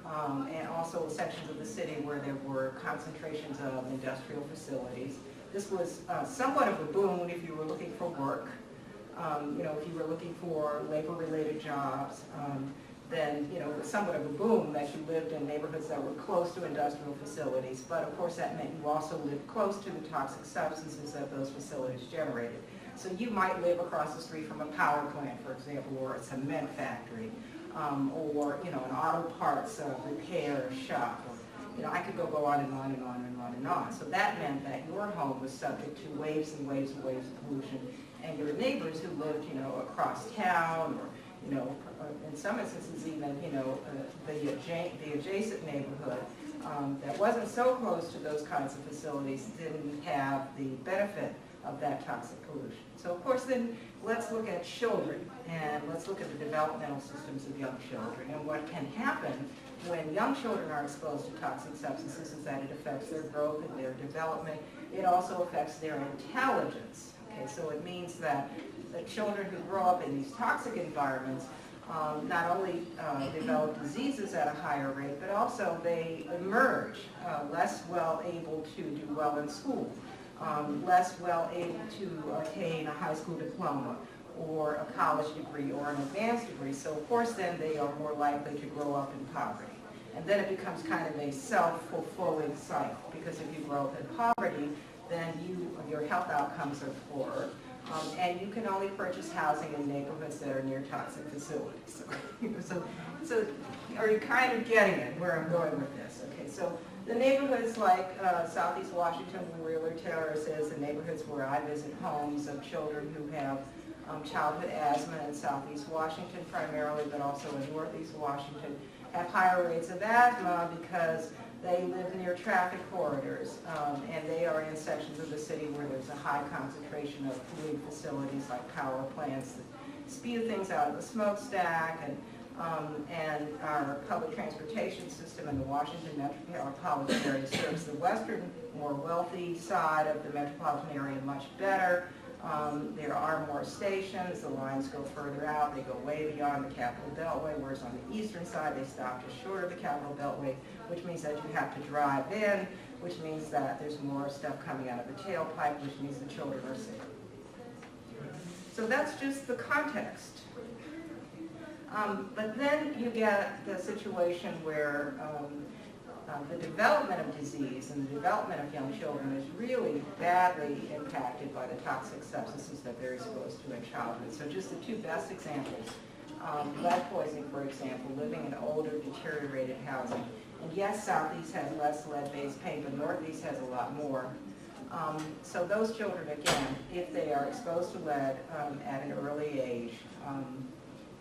and also sections of the city where there were concentrations of industrial facilities. This was somewhat of a boon if you were looking for work, if you were looking for labor-related jobs, then it was somewhat of a boom that you lived in neighborhoods that were close to industrial facilities. But of course that meant you also lived close to the toxic substances that those facilities generated. So you might live across the street from a power plant, for example, or a cement factory, or an auto parts repair shop. Or, I could go on and on and on and on and on. So that meant that your home was subject to waves and waves and waves of pollution, and your neighbors who lived, across town, or in some instances even, the adjacent neighborhood that wasn't so close to those kinds of facilities didn't have the benefit of that toxic pollution. So of course then let's look at children, and let's look at the developmental systems of young children. And what can happen when young children are exposed to toxic substances is that it affects their growth and their development. It also affects their intelligence. Okay, so it means that the children who grow up in these toxic environments not only develop diseases at a higher rate, but also they emerge less well able to do well in school, less well able to attain a high school diploma or a college degree or an advanced degree. So of course then they are more likely to grow up in poverty. And then it becomes kind of a self-fulfilling cycle, because if you grow up in poverty, then your health outcomes are poorer. And you can only purchase housing in neighborhoods that are near toxic facilities. So are you kind of getting it where I'm going with this? Okay, so the neighborhoods like Southeast Washington, Wheeler Terrace is, the neighborhoods where I visit homes of children who have childhood asthma in Southeast Washington primarily, but also in Northeast Washington, have higher rates of asthma because they live near traffic corridors, and they are in sections of the city where there's a high concentration of polluting facilities like power plants that spew things out of the smokestack, and our public transportation system in the Washington metropolitan area serves the western, more wealthy side of the metropolitan area much better. There are more stations, the lines go further out, they go way beyond the Capital Beltway, whereas on the eastern side they stop just short of the Capital Beltway, which means that you have to drive in, which means that there's more stuff coming out of the tailpipe, which means the children are sick. So that's just the context. But then you get the situation where the development of disease and the development of young children is really badly impacted by the toxic substances that they're exposed to in childhood. So just the two best examples, lead poisoning, for example, living in older, deteriorated housing. And yes, Southeast has less lead-based paint, but Northeast has a lot more. So those children, again, if they are exposed to lead at an early age,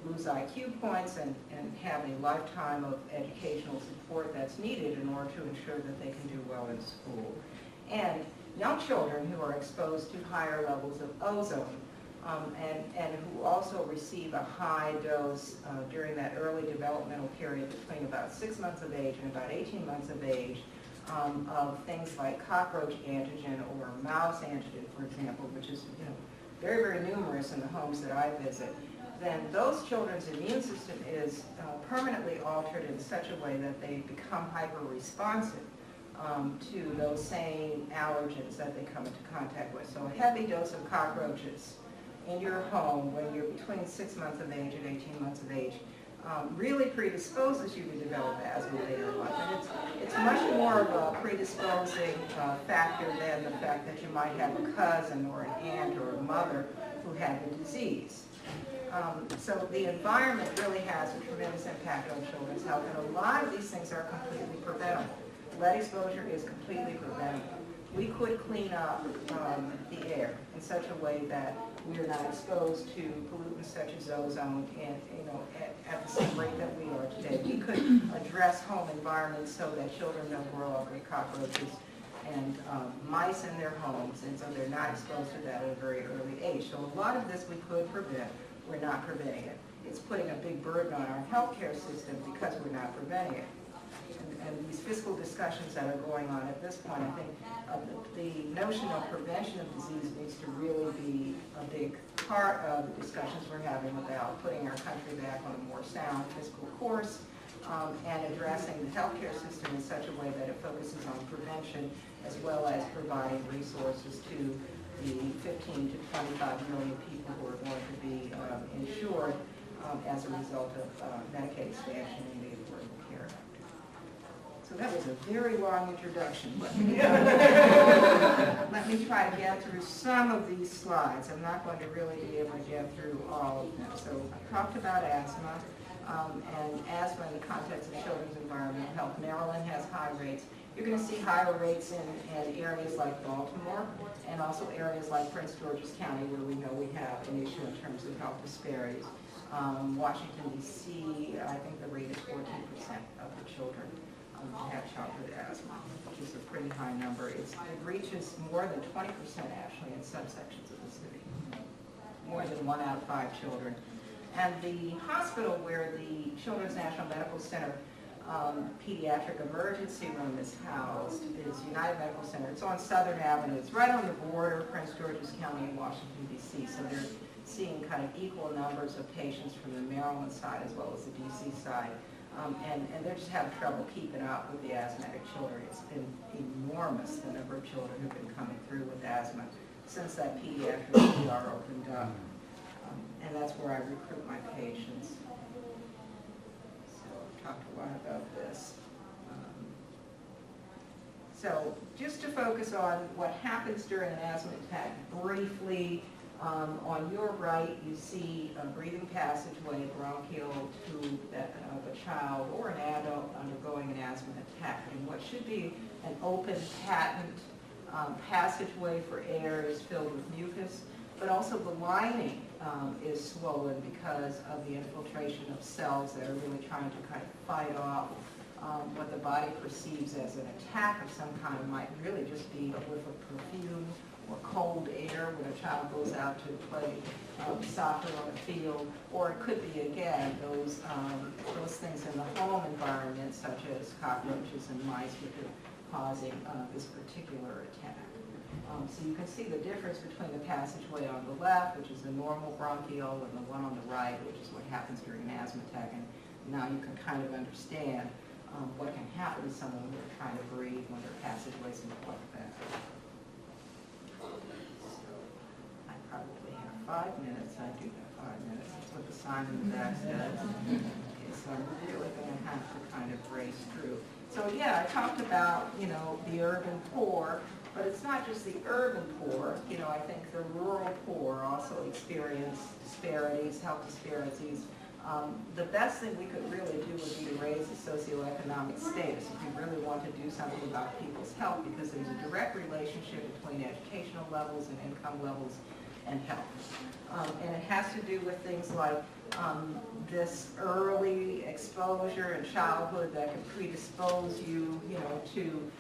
lose IQ points and have a lifetime of educational support that's needed in order to ensure that they can do well in school. And young children who are exposed to higher levels of ozone and who also receive a high dose during that early developmental period between about 6 months of age and about 18 months of age of things like cockroach antigen or mouse antigen, for example, which is very, very numerous in the homes that I visit, then those children's immune system is permanently altered in such a way that they become hyper-responsive to those same allergens that they come into contact with. So a heavy dose of cockroaches in your home when you're between 6 months of age and 18 months of age really predisposes you to develop asthma later in life. And it's much more of a predisposing factor than the fact that you might have a cousin or an aunt or a mother who had the disease. So the environment really has a tremendous impact on children's health, and a lot of these things are completely preventable. Lead exposure is completely preventable. We could clean up the air in such a way that we are not exposed to pollutants such as ozone and, at the same rate that we are today. We could address home environments so that children don't grow up with cockroaches and mice in their homes, and so they're not exposed to that at a very early age. So a lot of this we could prevent. We're not preventing it. It's putting a big burden on our healthcare system because we're not preventing it. And these fiscal discussions that are going on at this point, I think the notion of prevention of disease needs to really be a big part of the discussions we're having about putting our country back on a more sound fiscal course and addressing the healthcare system in such a way that it focuses on prevention as well as providing resources to the 15 to 25 million people who are going to be insured as a result of Medicaid expansion and the Affordable Care Act. So that was a very long introduction. Let me try to get through some of these slides. I'm not going to really be able to get through all of them. So I talked about asthma, and asthma in the context of children's environmental health. Maryland has high rates. You're going to see higher rates in areas like Baltimore and also areas like Prince George's County, where we know we have an issue in terms of health disparities. Washington, D.C., I think the rate is 14% of the children who have childhood asthma, which is a pretty high number. It reaches more than 20% actually in subsections of the city, more than 1 out of 5 children. And the hospital where the Children's National Medical Center pediatric emergency room is housed is United Medical Center. It's on Southern Avenue. It's right on the border of Prince George's County and Washington, D.C. So they're seeing kind of equal numbers of patients from the Maryland side as well as the D.C. side. And they're just having trouble keeping up with the asthmatic children. It's been enormous, the number of children who've been coming through with asthma since that pediatric ER opened up. And that's where I recruit my patients. Talked a lot about this. So just to focus on what happens during an asthma attack briefly, on your right you see a breathing passageway, bronchial tube of a child or an adult undergoing an asthma attack. And what should be an open, patent passageway for air is filled with mucus, but also the lining is swollen because of the infiltration of cells that are really trying to kind of fight off what the body perceives as an attack of some kind. It might really just be a whiff of perfume or cold air when a child goes out to play soccer on a field, or it could be, again, those things in the home environment, such as cockroaches and mice, which are causing this particular attack. So you can see the difference between the passageway on the left, which is the normal bronchiole, and the one on the right, which is what happens during an asthma attack. And now you can kind of understand what can happen to someone when they're trying to breathe when their passageways look like that. So I probably have 5 minutes. I do have 5 minutes. That's what the sign in the back says. Okay, so I'm really going to have to kind of race through. So yeah, I talked about, you know, the urban poor, but it's not just the urban poor. You know, I think the rural poor also experience disparities, health disparities. The best thing we could really do would be to raise the socioeconomic status if we really want to do something about people's health, because there's a direct relationship between educational levels and income levels and health. And it has to do with things like this early exposure in childhood that can predispose you, you know, to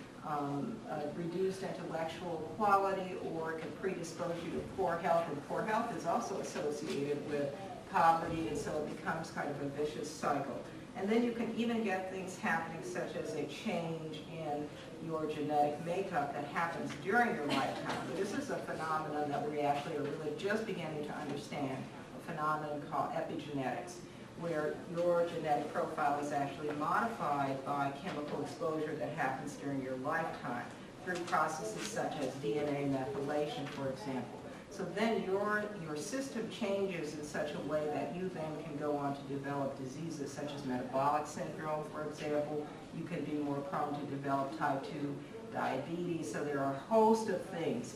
reduced intellectual quality, or it can predispose you to poor health. And poor health is also associated with poverty, and so it becomes kind of a vicious cycle. And then you can even get things happening such as a change in your genetic makeup that happens during your lifetime. But this is a phenomenon that we actually are really just beginning to understand, a phenomenon called epigenetics, where your genetic profile is actually modified by chemical exposure that happens during your lifetime through processes such as DNA methylation, for example. So then your system changes in such a way that you then can go on to develop diseases such as metabolic syndrome, for example. You can be more prone to develop type 2 diabetes. So there are a host of things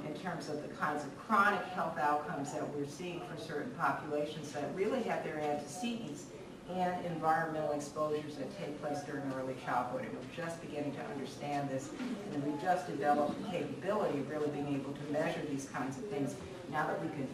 in terms of the kinds of chronic health outcomes that we're seeing for certain populations that really have their antecedents in environmental exposures that take place during early childhood. And we're just beginning to understand this, and we've just developed the capability of really being able to measure these kinds of things now that we can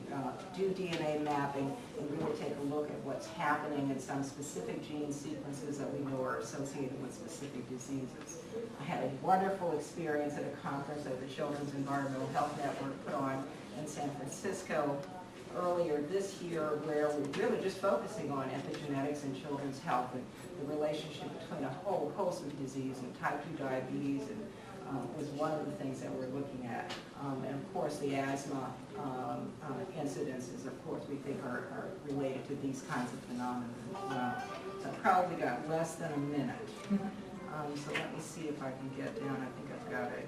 do DNA mapping and really take a look at what's happening in some specific gene sequences that we know are associated with specific diseases. I had a wonderful experience at a conference that the Children's Environmental Health Network put on in San Francisco earlier this year, where we're really just focusing on epigenetics and children's health and the relationship between a whole host of disease, and type 2 diabetes and is one of the things that we're looking at. And of course the asthma incidences, of course, we think are related to these kinds of phenomena as well. So I've probably got less than a minute. So let me see if I can get down. I think I've got a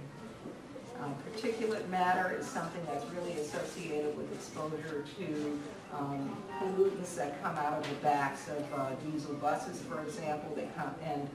particulate matter is something that's really associated with exposure to pollutants that come out of the backs of diesel buses, for example. They come, and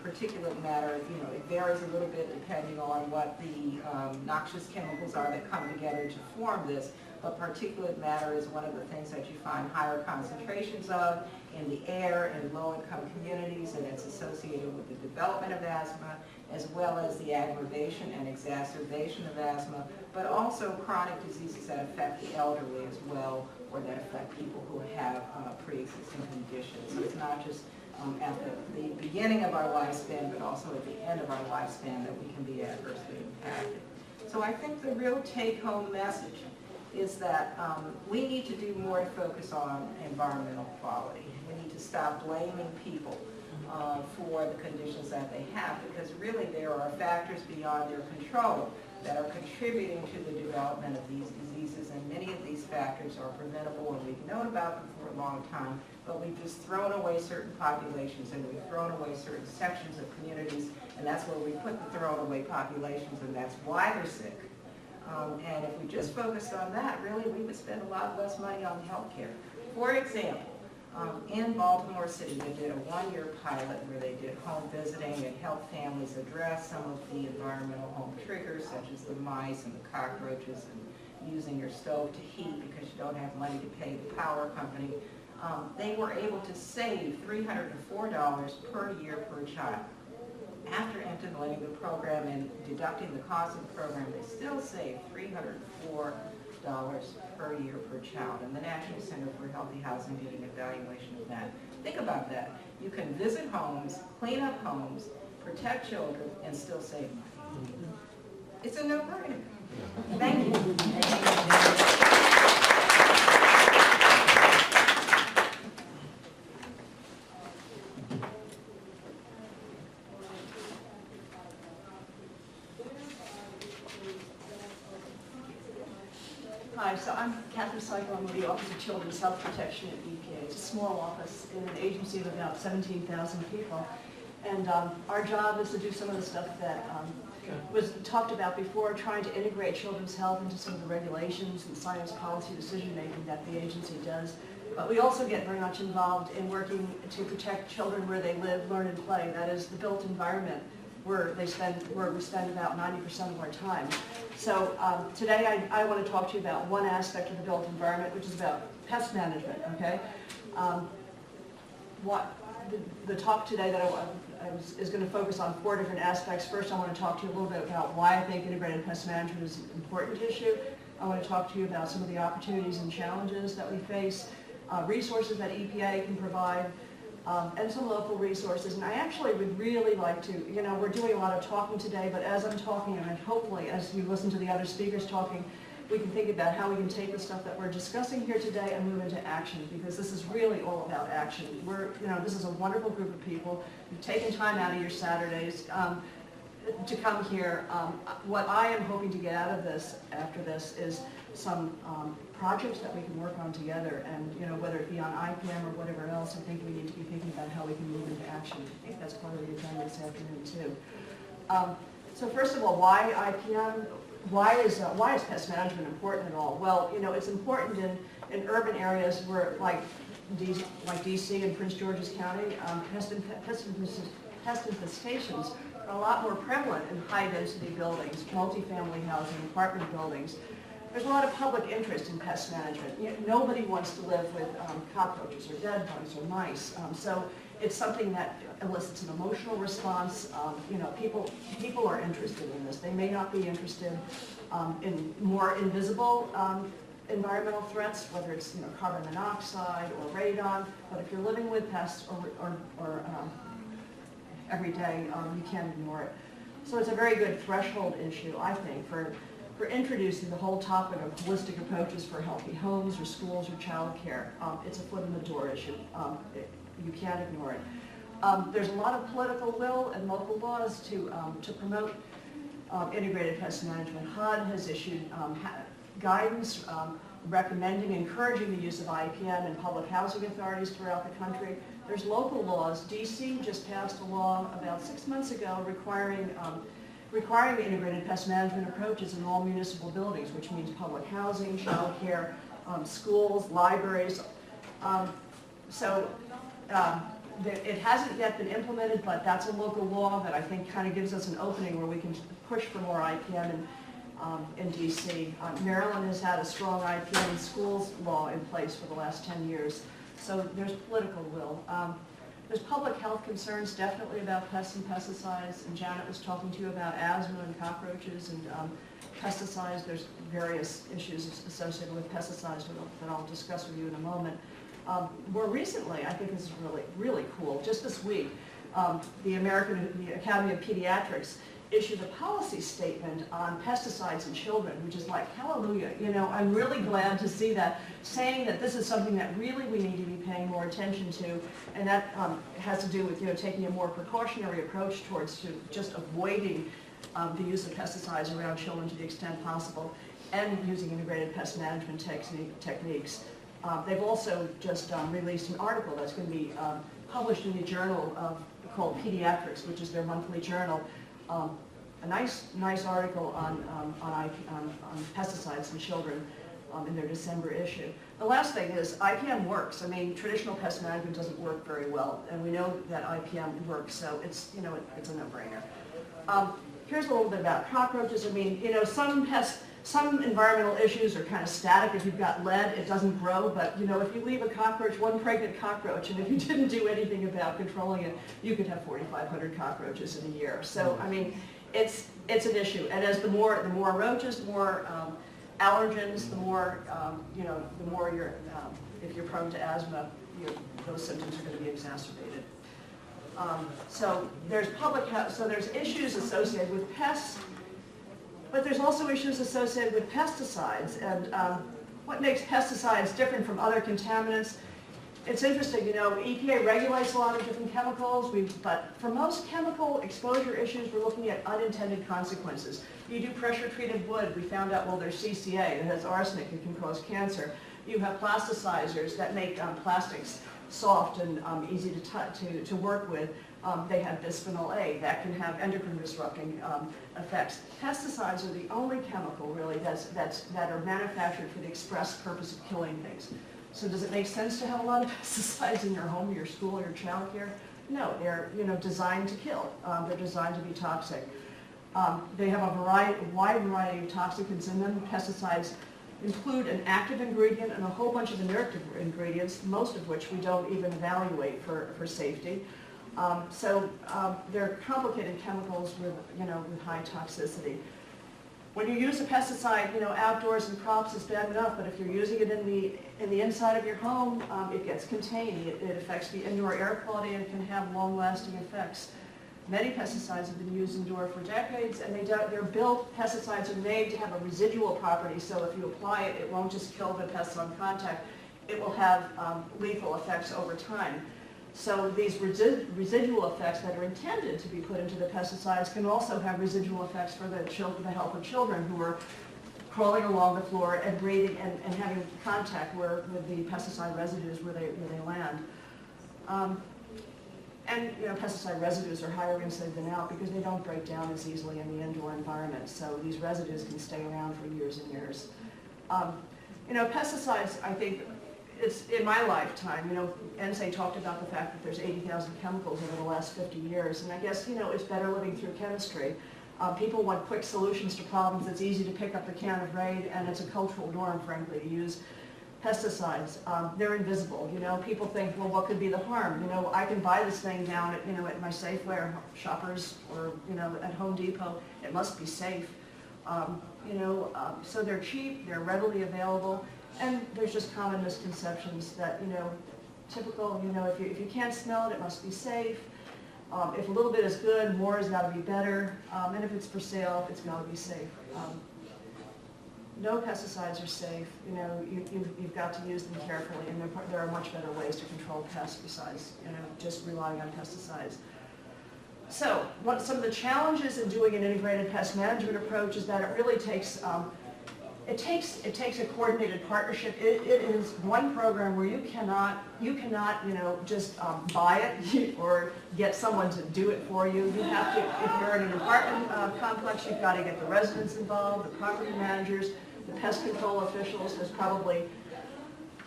particulate matter, you know, it varies a little bit depending on what the noxious chemicals are that come together to form this. But particulate matter is one of the things that you find higher concentrations of in the air in low-income communities, and it's associated with the development of asthma, as well as the aggravation and exacerbation of asthma, but also chronic diseases that affect the elderly as well, or that affect people who have pre-existing conditions. So it's not just at the beginning of our lifespan, but also at the end of our lifespan that we can be adversely impacted. So I think the real take-home message is that we need to do more to focus on environmental quality. We need to stop blaming people for the conditions that they have, because really there are factors beyond their control that are contributing to the development of these diseases, and many of these factors are preventable, and we've known about them for a long time, but we've just thrown away certain populations, and we've thrown away certain sections of communities, and that's where we put the thrown away populations, and that's why they're sick. And if we just focused on that, really we would spend a lot less money on health care. For example, in Baltimore City, they did a one-year pilot where they did home visiting and helped families address some of the environmental home triggers, such as the mice and the cockroaches and using your stove to heat because you don't have money to pay the power company. They were able to save $304 per year per child. After implementing the program and deducting the cost of the program, they still saved $304 per year per child. And the National Center for Healthy Housing did an evaluation of that. Think about that. You can visit homes, clean up homes, protect children, and still save money. It's a no-brainer. Thank you. So I'm Catherine Seigel. I'm with the Office of Children's Health Protection at EPA. It's a small office in an agency of about 17,000 people. And our job is to do some of the stuff that was talked about before, trying to integrate children's health into some of the regulations and science policy decision-making that the agency does. But we also get very much involved in working to protect children where they live, learn, and play. That is the built environment where we spend about 90% of our time. So today I want to talk to you about one aspect of the built environment, which is about pest management, okay? The talk today that is going to focus on 4 different aspects. First, I want to talk to you a little bit about why I think integrated pest management is an important issue. I want to talk to you about some of the opportunities and challenges that we face, resources that EPA can provide, and some local resources. And I actually would really like to, we're doing a lot of talking today, but as I'm talking, and hopefully as you listen to the other speakers talking, we can think about how we can take the stuff that we're discussing here today and move into action, because this is really all about action. This is a wonderful group of people who've taken time out of your Saturdays to come here. What I am hoping to get out of this, after this, is some projects that we can work on together, and whether it be on IPM or whatever else, I think we need to be thinking about how we can move into action. I think that's part of the agenda this afternoon too. So first of all, why IPM? Why is pest management important at all? Well, it's important in urban areas where, like DC and Prince George's County, pest infestations are a lot more prevalent in high-density buildings, multifamily housing, apartment buildings. There's a lot of public interest in pest management. Nobody wants to live with cockroaches or dead bugs or mice. So it's something that elicits an emotional response. People are interested in this. They may not be interested in more invisible environmental threats, whether it's carbon monoxide or radon. But if you're living with pests or every day, you can't ignore it. So it's a very good threshold issue, I think, for introducing the whole topic of holistic approaches for healthy homes or schools or childcare. It's a foot in the door issue. You can't ignore it. There's a lot of political will and local laws to promote integrated pest management. HUD has issued guidance recommending, encouraging the use of IPM in public housing authorities throughout the country. There's local laws. DC just passed a law about 6 months ago requiring integrated pest management approaches in all municipal buildings, which means public housing, child care, schools, libraries. It hasn't yet been implemented, but that's a local law that I think kind of gives us an opening where we can push for more IPM in DC. Maryland has had a strong IPM in schools law in place for the last 10 years. So there's political will. There's public health concerns definitely about pests and pesticides, and Janet was talking to you about asthma and cockroaches and pesticides. There's various issues associated with pesticides that I'll discuss with you in a moment. More recently, I think this is really, really cool. Just this week, the Academy of Pediatrics issued a policy statement on pesticides in children, which is like, hallelujah. I'm really glad to see that, saying that this is something that really we need to be paying more attention to, and that has to do with, taking a more precautionary approach towards just avoiding the use of pesticides around children to the extent possible, and using integrated pest management techniques. They've also just released an article that's going to be published in the journal called Pediatrics, which is their monthly journal. A nice article on pesticides in children in their December issue. The last thing is IPM works. I mean, traditional pest management doesn't work very well, and we know that IPM works, so it's it's a no-brainer. Here's a little bit about cockroaches. I mean, some environmental issues are kind of static. If you've got lead, it doesn't grow, but if you leave a cockroach, one pregnant cockroach, and if you didn't do anything about controlling it, you could have 4,500 cockroaches in a year. So, I mean, it's an issue. And as the more roaches, the more allergens, the more you're, if you're prone to asthma, those symptoms are going to be exacerbated. So there's there's issues associated with pests, but there's also issues associated with pesticides. And what makes pesticides different from other contaminants It's interesting, you know, EPA regulates a lot of different chemicals, but for most chemical exposure issues, we're looking at unintended consequences. You do pressure-treated wood, we found out, well, there's CCA, it has arsenic, it can cause cancer. You have plasticizers that make plastics soft and easy to work with. They have bisphenol A, that can have endocrine disrupting effects. Pesticides are the only chemical, really, that are manufactured for the express purpose of killing things. So does it make sense to have a lot of pesticides in your home, your school, your child care? No, they're designed to kill. They're designed to be toxic. They have a wide variety of toxins in them. Pesticides include an active ingredient and a whole bunch of inert ingredients, most of which we don't even evaluate for safety. They're complicated chemicals with high toxicity. When you use a pesticide, outdoors and crops is bad enough, but if you're using it in the inside of your home, it gets contained. It affects the indoor air quality and can have long-lasting effects. Many pesticides have been used indoor for decades, and pesticides are made to have a residual property, so if you apply it, it won't just kill the pests on contact, it will have lethal effects over time. So these residual effects that are intended to be put into the pesticides can also have residual effects for the health of children who are crawling along the floor and breathing and having contact with the pesticide residues where they land. Pesticide residues are higher inside than out because they don't break down as easily in the indoor environment. So these residues can stay around for years and years. Pesticides, I think, it's in my lifetime, NSA talked about the fact that there's 80,000 chemicals over the last 50 years, and I guess, it's better living through chemistry. People want quick solutions to problems. It's easy to pick up the can of Raid, and it's a cultural norm, frankly, to use pesticides. They're invisible. People think, well, what could be the harm? I can buy this thing down at my Safeway or Shoppers or, at Home Depot. It must be safe. So they're cheap, they're readily available. And there's just common misconceptions that, typical, if you can't smell it, it must be safe. If a little bit is good, more has got to be better. And if it's for sale, it's got to be safe. No pesticides are safe. You've got to use them carefully, and there are much better ways to control pests besides, just relying on pesticides. So, some of the challenges in doing an integrated pest management approach is that it really takes it takes a coordinated partnership. It is one program where you cannot just buy it or get someone to do it for you. You have to, if you're in an apartment complex, you've got to get the residents involved, the property managers, the pest control officials. There's probably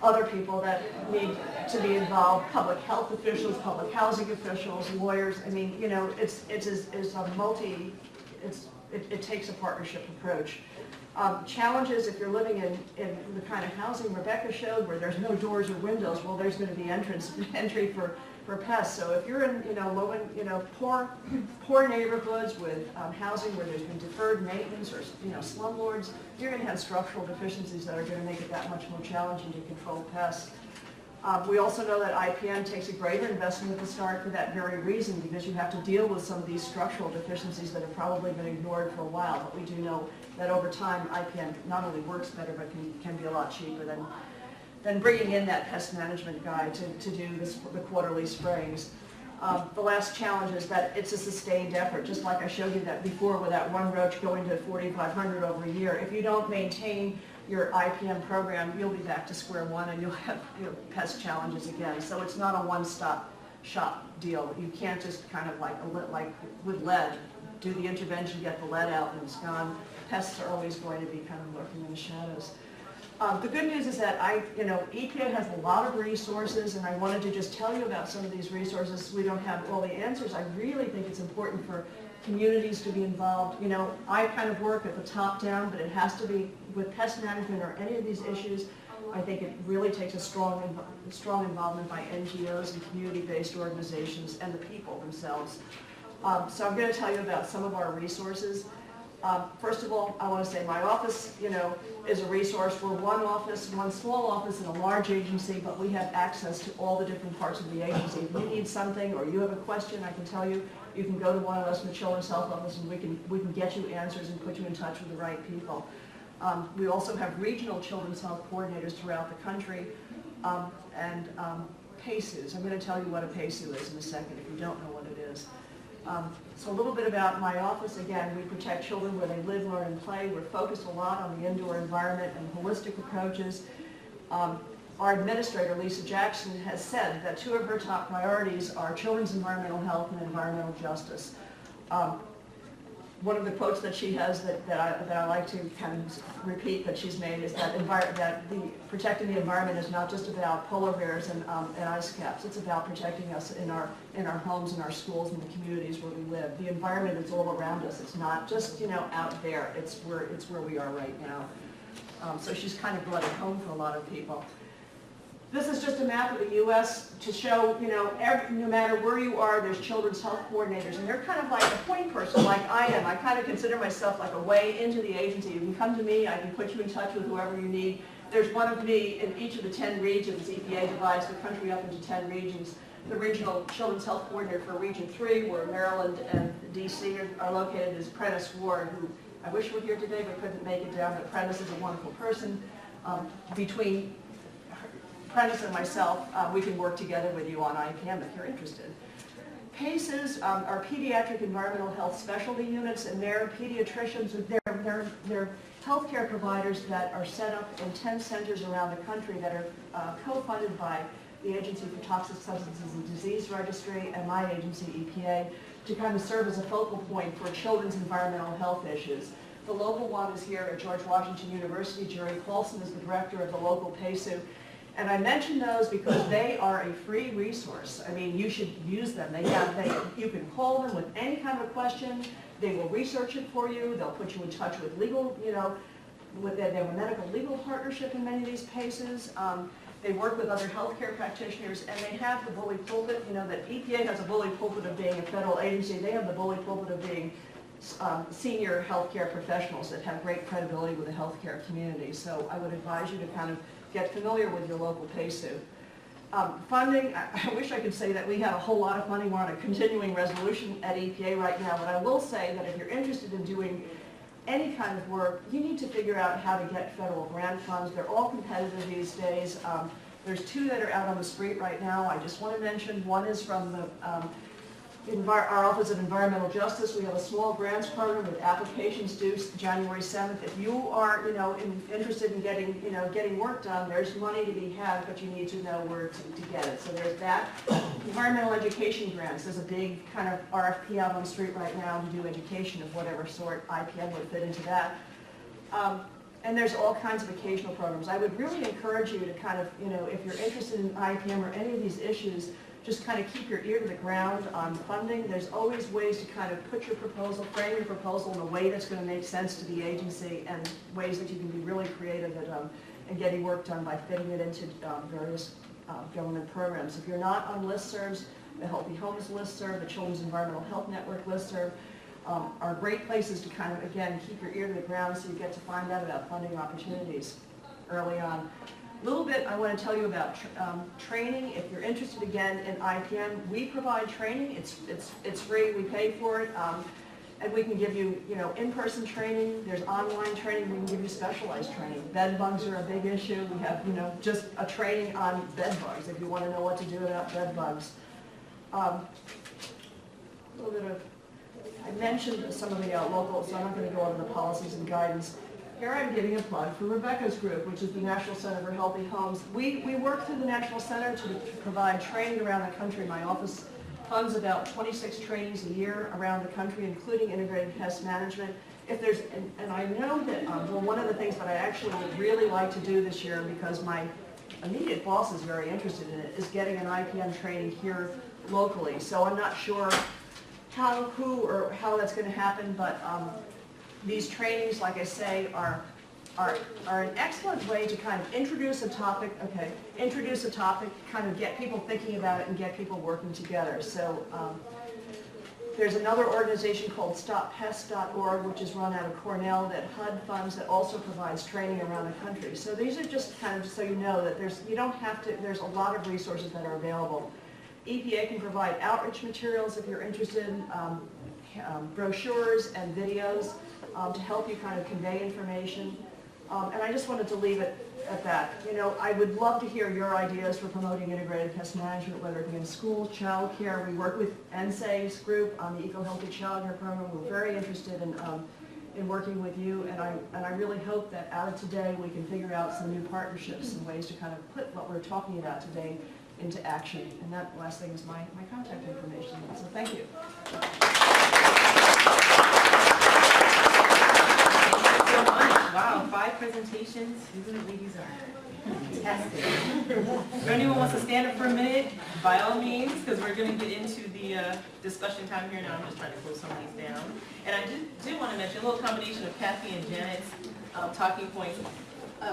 other people that need to be involved, public health officials, public housing officials, lawyers. I mean, it takes a partnership approach. Challenges if you're living in the kind of housing Rebecca showed where there's no doors or windows, well, there's going to be entry for pests. So if you're in poor neighborhoods with housing where there's been deferred maintenance or slumlords, you're going to have structural deficiencies that are going to make it that much more challenging to control pests. We also know that IPM takes a greater investment at the start for that very reason, because you have to deal with some of these structural deficiencies that have probably been ignored for a while. But we do know that over time, IPM not only works better, but can be a lot cheaper than bringing in that pest management guy to do the quarterly sprayings. The last challenge is that it's a sustained effort, just like I showed you that before with that one roach going to 4,500 over a year. If you don't maintain your IPM program, you'll be back to square one and you'll have pest challenges again. So it's not a one-stop shop deal. You can't just kind of like with lead, do the intervention, get the lead out, and it's gone. Pests are always going to be kind of lurking in the shadows. The good news is that EPA has a lot of resources, and I wanted to just tell you about some of these resources. We don't have all the answers. I really think it's important for communities to be involved. I kind of work at the top down, but it has to be with pest management or any of these issues. I think it really takes a strong involvement by NGOs and community-based organizations and the people themselves. So I'm going to tell you about some of our resources. First of all, I want to say my office, is a resource. We're one small office in a large agency, but we have access to all the different parts of the agency. If you need something or you have a question, I can tell you, you can go to one of us in the Children's Health Office and we can get you answers and put you in touch with the right people. We also have regional children's health coordinators throughout the country, and PACEs. I'm going to tell you what a PACU is in a second if you don't know what it is. So a little bit about my office. Again, we protect children where they live, learn, and play. We're focused a lot on the indoor environment and holistic approaches. Our administrator, Lisa Jackson, has said that 2 of her top priorities are children's environmental health and environmental justice. One of the quotes that she has that I like to kind of repeat that she's made is that protecting the environment is not just about polar bears and ice caps. It's about protecting us in our homes, in our schools, and the communities where we live. The environment is all around us. It's not just out there. It's where we are right now. So she's kind of brought it home for a lot of people. This is just a map of the U.S. to show, no matter where you are, there's children's health coordinators, and they're kind of like a point person, like I am. I kind of consider myself like a way into the agency. You can come to me, I can put you in touch with whoever you need. There's one of me in each of the 10 regions. EPA divides the country up into 10 regions. The regional children's health coordinator for Region 3, where Maryland and D.C. are located, is Prentice Ward, who I wish were here today but couldn't make it down, but Prentice is a wonderful person. Between Prentice and myself, we can work together with you on IPM if you're interested. PACEs are pediatric environmental health specialty units, and they're pediatricians. They're healthcare providers that are set up in 10 centers around the country that are co-funded by the Agency for Toxic Substances and Disease Registry and my agency, EPA, to kind of serve as a focal point for children's environmental health issues. The local one is here at George Washington University. Jerry Paulson is the director of the local PACU. And I mention those because they are a free resource. I mean, you should use them. You can call them with any kind of a question. They will research it for you. They'll put you in touch with legal, they have a medical legal partnership in many of these PACEs. They work with other healthcare practitioners, and they have the bully pulpit. That EPA has a bully pulpit of being a federal agency. They have the bully pulpit of being senior healthcare professionals that have great credibility with the healthcare community. So I would advise you to kind of get familiar with your local PACU. Funding, I wish I could say that we have a whole lot of money. We're on a continuing resolution at EPA right now, but I will say that if you're interested in doing any kind of work, you need to figure out how to get federal grant funds. They're all competitive these days. There's 2 that are out on the street right now. I just want to mention, one is from the our Office of Environmental Justice. We have a small grants program with applications due January 7th. If you are, interested in getting work done, there's money to be had, but you need to know where to get it. So there's that. Environmental education grants. There's a big kind of RFP out on the street right now to do education of whatever sort. IPM would fit into that. And there's all kinds of occasional programs. I would really encourage you to kind of, if you're interested in IPM or any of these issues, just kind of keep your ear to the ground on funding. There's always ways to kind of put your proposal, frame your proposal in a way that's going to make sense to the agency, and ways that you can be really creative at getting work done by fitting it into various government programs. If you're not on listservs, the Healthy Homes listserv, the Children's Environmental Health Network listserv, are great places to kind of, again, keep your ear to the ground so you get to find out about funding opportunities early on. A little bit I want to tell you about training. If you're interested again in IPM, we provide training. It's free. We pay for it, and we can give you in-person training. There's online training. We can give you specialized training. Bed bugs are a big issue. We have just a training on bed bugs if you want to know what to do about bed bugs. A little bit of I mentioned some of the local, so I'm not going to go over the policies and guidance. Here I'm giving a plug for Rebecca's group, which is the National Center for Healthy Homes. We work through the National Center to provide training around the country. My office funds about 26 trainings a year around the country, including integrated pest management. If there's, and I know that, well, one of the things that I actually would really like to do this year, because my immediate boss is very interested in it, is getting an IPM training here locally. So I'm not sure how, who, or how that's going to happen, but these trainings, like I say, are an excellent way to kind of introduce a topic, kind of get people thinking about it and get people working together. So there's another organization called stoppest.org, which is run out of Cornell, that HUD funds, that also provides training around the country. So these are just kind of so you know that there's a lot of resources that are available. EPA can provide outreach materials if you're interested, brochures and videos to help you kind of convey information. And I just wanted to leave it at that. You know, I would love to hear your ideas for promoting integrated pest management, whether it be in schools, childcare. We work with NSA's group on the Eco Healthy Childcare Program. We're very interested in working with you, and I really hope that out of today we can figure out some new partnerships and ways to kind of put what we're talking about today into action. And that last thing is my contact information. So thank you. So much. Wow, 5 presentations. These are the ladies are fantastic. If anyone wants to stand up for a minute, by all means, because we're going to get into the discussion time here now. I'm just trying to close some of these down. And I did want to mention a little combination of Kathy and Janet's talking points.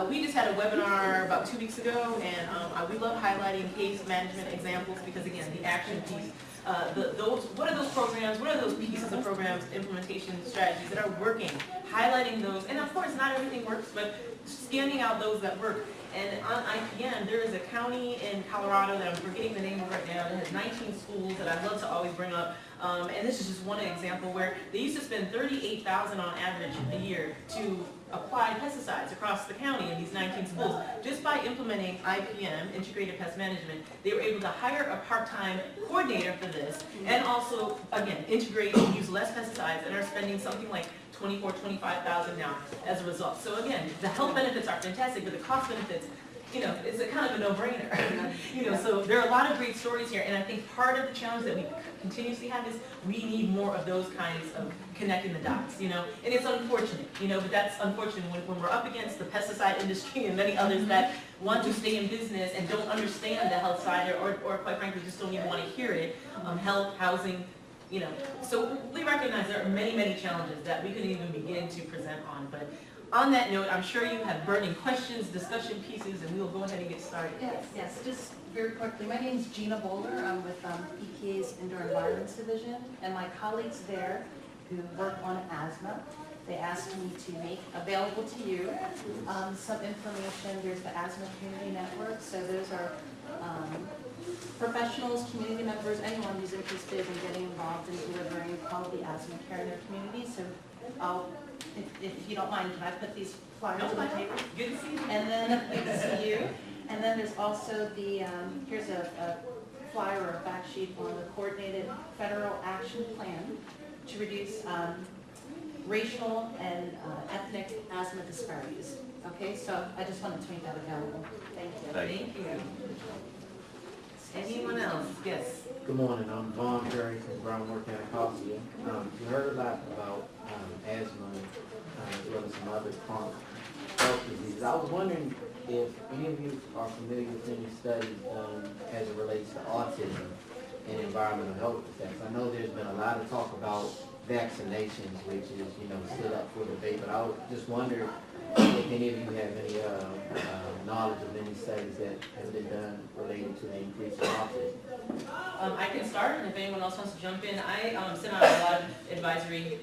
We just had a webinar about 2 weeks ago, and we love highlighting case management examples because, again, the action piece. What are those programs, what are those pieces of programs, implementation strategies that are working, highlighting those, and of course not everything works, but scanning out those that work. And on IPM, there is a county in Colorado that I'm forgetting the name of right now that has 19 schools that I love to always bring up. And this is just one example where they used to spend $38,000 on average a year to apply pesticides across the county in these 19 schools. Just by implementing IPM, Integrated Pest Management, they were able to hire a part-time coordinator for this and also, again, integrate and use less pesticides and are spending something like $24,000-$25,000 now as a result. So again, the health benefits are fantastic, but the cost benefits, you know, it's a kind of a no-brainer. You know, so there are a lot of great stories here, and I think part of the challenge that we continuously have is we need more of those kinds of connecting the dots, you know, and it's unfortunate, you know, but that's unfortunate when we're up against the pesticide industry and many others that want to stay in business and don't understand the health side or quite frankly just don't even want to hear it, health, housing, you know. So we recognize there are many, many challenges that we couldn't even begin to present on, but on that note, I'm sure you have burning questions, discussion pieces, and we will go ahead and get started. Yes, just very quickly. My name is Gina Bowler. I'm with EPA's Indoor Environments Division, and my colleagues there who work on asthma, they asked me to make available to you some information. There's the Asthma Community Network, so those are professionals, community members, anyone who's interested in getting involved in delivering quality asthma care in their community. So I'll, if you don't mind, can I put these flyers on the table? Good to see you. And then, good to see you. And then there's also the, here's a flyer or a fact sheet on the Coordinated Federal Action Plan to reduce racial and ethnic asthma disparities. Okay, so I just wanted to make that available. Thank you. Thank you. Anyone else? Yes. Good morning, I'm Vaughn Perry from Groundwork Anacostia. We heard a lot about asthma as well as some other chronic health diseases. I was wondering if any of you are familiar with any studies done as it relates to autism and environmental health effects. I know there's been a lot of talk about vaccinations, which is, you know, stood up for debate, but I just wonder if any of you have any knowledge of any studies that have been done related to the increase in autism. I can start, and if anyone else wants to jump in, I sent out a lot of advisory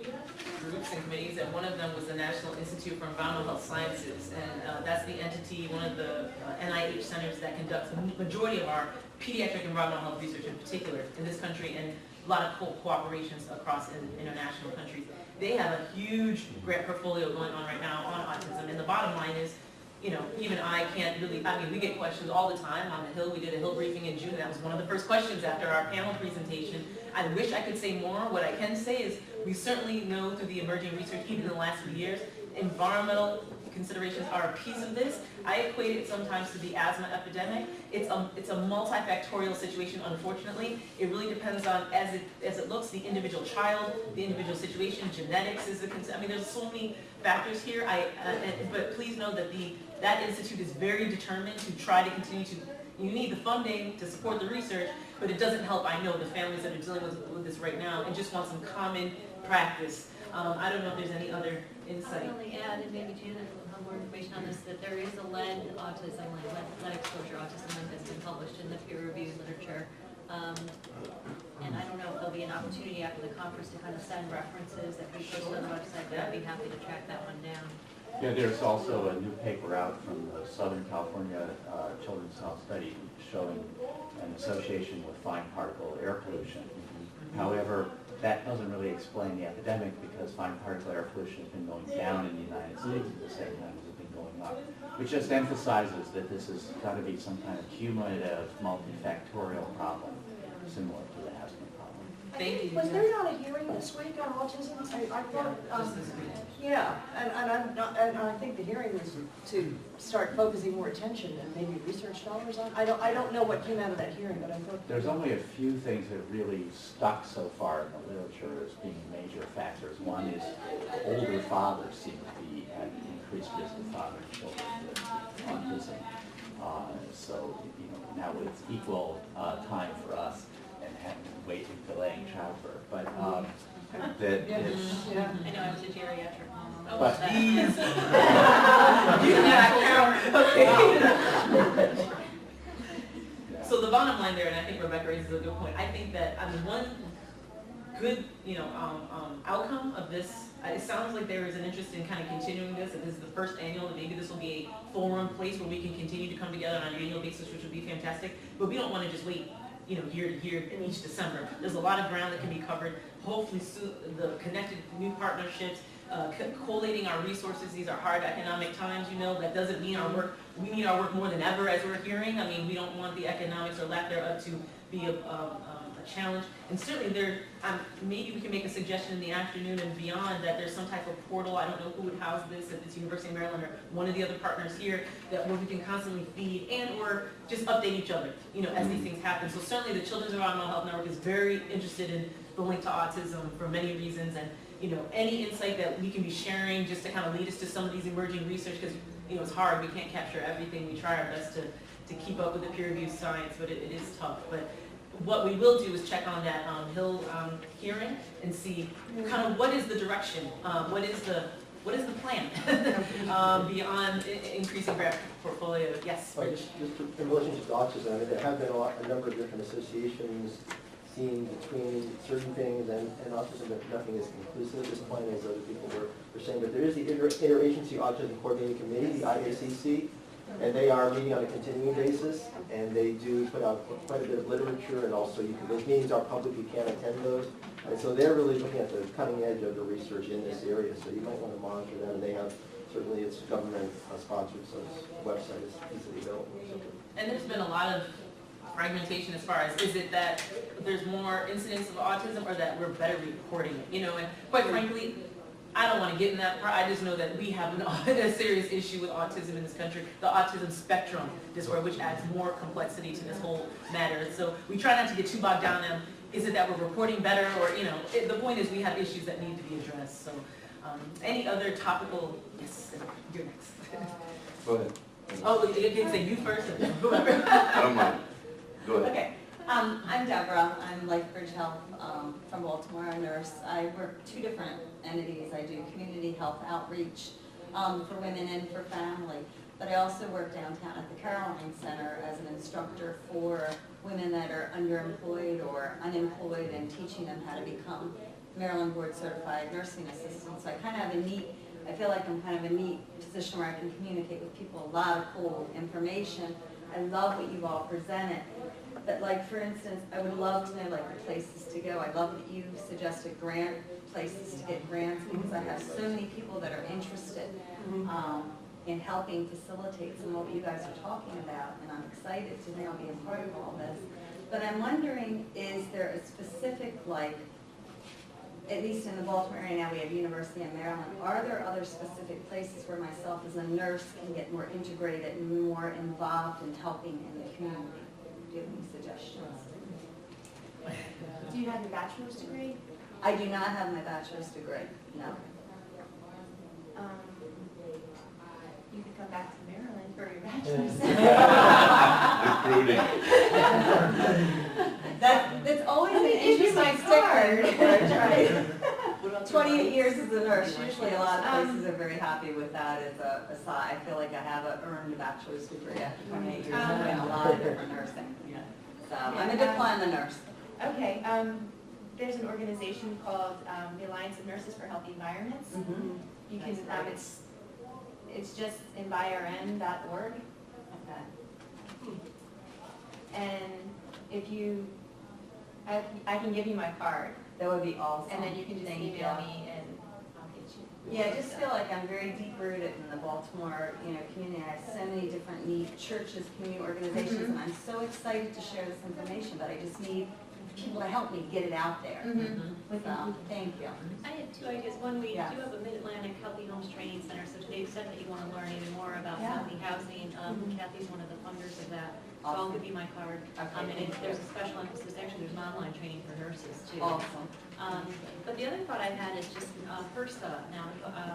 groups and committees, and one of them was the National Institute for Environmental Health Sciences, and that's the entity, one of the NIH centers that conducts the majority of our pediatric environmental health research in particular in this country, and a lot of cooperations across international countries. They have a huge grant portfolio going on right now on autism, and the bottom line is, you know, even I can't really, I mean, we get questions all the time on the Hill. We did a Hill briefing in June, and that was one of the first questions after our panel presentation. I wish I could say more. What I can say is we certainly know through the emerging research, even in the last few years, environmental considerations are a piece of this. I equate it sometimes to the asthma epidemic. It's a multifactorial situation, unfortunately. It really depends on, as it looks, the individual child, the individual situation, genetics is I mean, there's so many factors here. But please know that that institute is very determined to try to continue to, you need the funding to support the research, but it doesn't help, I know, the families that are dealing with this right now and just want some common practice. I don't know if there's any other insight. I'd only add, and maybe Janet will have more information on this, that there is a lead autism, lead exposure autism that's been published in the peer-reviewed literature. And I don't know if there'll be an opportunity after the conference to kind of send references that we post on the website, but I'd be happy to track that one down. Yeah, there's also a new paper out from the Southern California Children's Health Study showing an association with fine particle air pollution. However, that doesn't really explain the epidemic because fine particle air pollution has been going down in the United States at the same time as it's been going up, which just emphasizes that this has got to be some kind of cumulative, multifactorial problem, similar to the asthma problem. Thank you. Was there not a hearing this week on autism? I thought, Just this week. yeah, and I'm not, and I think the hearing was to start focusing more attention and maybe research dollars on. I don't know what came out of that hearing, but I thought. There's only a few things that really stuck so far in the literature as being major factors. One is older fathers seem to be at increased risk of fathering children with autism. So, now it's equal time for us and having to wait and delaying childbirth. But that is, Yeah. I know I was a geriatric mom. Oh, But- geez. You cannot count. Okay. So the bottom line there, and I think Rebecca raises a good point, I think that one good, outcome of this, it sounds like there is an interest in kind of continuing this, and this is the first annual, and maybe this will be a forum place where we can continue to come together on an annual basis, which would be fantastic, but we don't want to just wait, year to year in each December. There's a lot of ground that can be covered, hopefully the connected new partnerships, collating our resources. These are hard economic times, that doesn't mean we need our work more than ever, as we're hearing. I mean, we don't want the economics or lack thereof to be a challenge. And certainly maybe we can make a suggestion in the afternoon and beyond that there's some type of portal, I don't know who would house this, if it's University of Maryland or one of the other partners here, where we can constantly feed and or just update each other, as these things happen. So certainly the Children's Environmental Health Network is very interested in the link to autism for many reasons, and any insight that we can be sharing just to kind of lead us to some of these emerging research, because it's hard, we can't capture everything. We try our best to keep up with the peer-reviewed science, but it is tough. But what we will do is check on that Hill hearing and see kind of what is the direction, what is the plan beyond increasing grant portfolio. Yes. Just in relationship to autism, I mean, there have been a number of different associations seen between certain things and autism, but nothing is conclusive at this point, as other people were saying. But there is the Interagency Autism Coordinating Committee, the IACC, and they are meeting on a continuing basis, and they do put out quite a bit of literature, and also those meetings are public, you can attend those. And so they're really looking at the cutting edge of the research in this area, so you might want to monitor them. And they have, certainly it's government sponsored, so the website is easily available. And there's been a lot of fragmentation as far as, is it that there's more incidents of autism or that we're better reporting it, and quite frankly, I don't want to get in that part. I just know that we have a serious issue with autism in this country, the autism spectrum disorder, which adds more complexity to this whole matter. So we try not to get too bogged down in, is it that we're reporting better, or, the point is we have issues that need to be addressed. So any other topical, yes, you're next. Go ahead. Oh, you can say you first, and then whoever. I don't mind. Go ahead. Okay, I'm Deborah. I'm Lifebridge Health from Baltimore, a nurse. I work two different entities. I do community health outreach for women and for family, but I also work downtown at the Caroline Center as an instructor for women that are underemployed or unemployed, and teaching them how to become Maryland Board Certified Nursing Assistants. So I feel like I'm kind of a neat position where I can communicate with people a lot of cool information. I love what you've all presented. But like, for instance, I would love to know like the places to go. I love that you suggested places to get grants, because I have so many people that are interested in helping facilitate some of what you guys are talking about, and I'm excited to now be a part of all this. But I'm wondering, is there a specific, at least in the Baltimore area now, we have University of Maryland, are there other specific places where myself as a nurse can get more integrated and more involved in helping in the community? Do you have any suggestions? Do you have your bachelor's degree? I do not have my bachelor's degree, no. You could come back to Maryland for your bachelor's. That's always an interesting sticker, right? 28 years as a nurse, usually a lot of places are very happy with that as a side. I feel like I have earned a bachelor's degree after 28 years of doing a lot of different nursing. So I'm a diploma nurse. Okay, there's an organization called the Alliance of Nurses for Healthy Environments. You can, it's just envirn.org. Okay. And if you, I can give you my card, That would be awesome. and then you can just Thank email you. me and I'll get you. Yeah, I just feel like I'm very deep rooted in the Baltimore, community. I have so many different needs, churches, community organizations, and I'm so excited to share this information, but I just need people to help me get it out there. So, thank you. I had two ideas. One, we Yes. do have a Mid-Atlantic Healthy Homes Training Center, so today you said that you want to learn even more about Yeah. healthy housing. Kathy's one of the funders of that, so I'll Awesome. give you my card. Okay, And there's a special emphasis, actually, there's an online training for nurses too. Awesome. But the other thought I had is just, HRSA, now,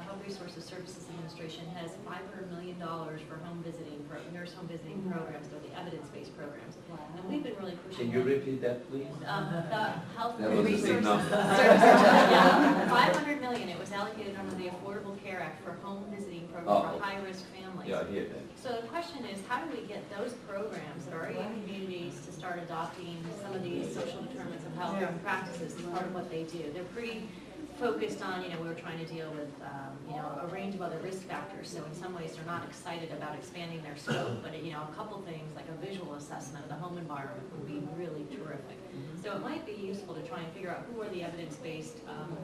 Health Resources Services Administration has $500 million for home visiting, nurse home visiting programs, so the evidence-based programs. And we've been really pushing. Can you repeat that, please? The Health That was a big Resources number. Services, yeah, $500 million, it was allocated under the Affordable Care Act for home visiting program Oh. for high-risk families. Yeah, I hear that. So the question is, how do we get those programs that are already in communities to start adopting some of these social determinants of health practices as part of what they do? They're pretty focused on, we're trying to deal with, a range of other risk factors. So in some ways, they're not excited about expanding their scope, but, a couple things like a visual assessment of the home environment would be really terrific. So it might be useful to try and figure out who are the evidence-based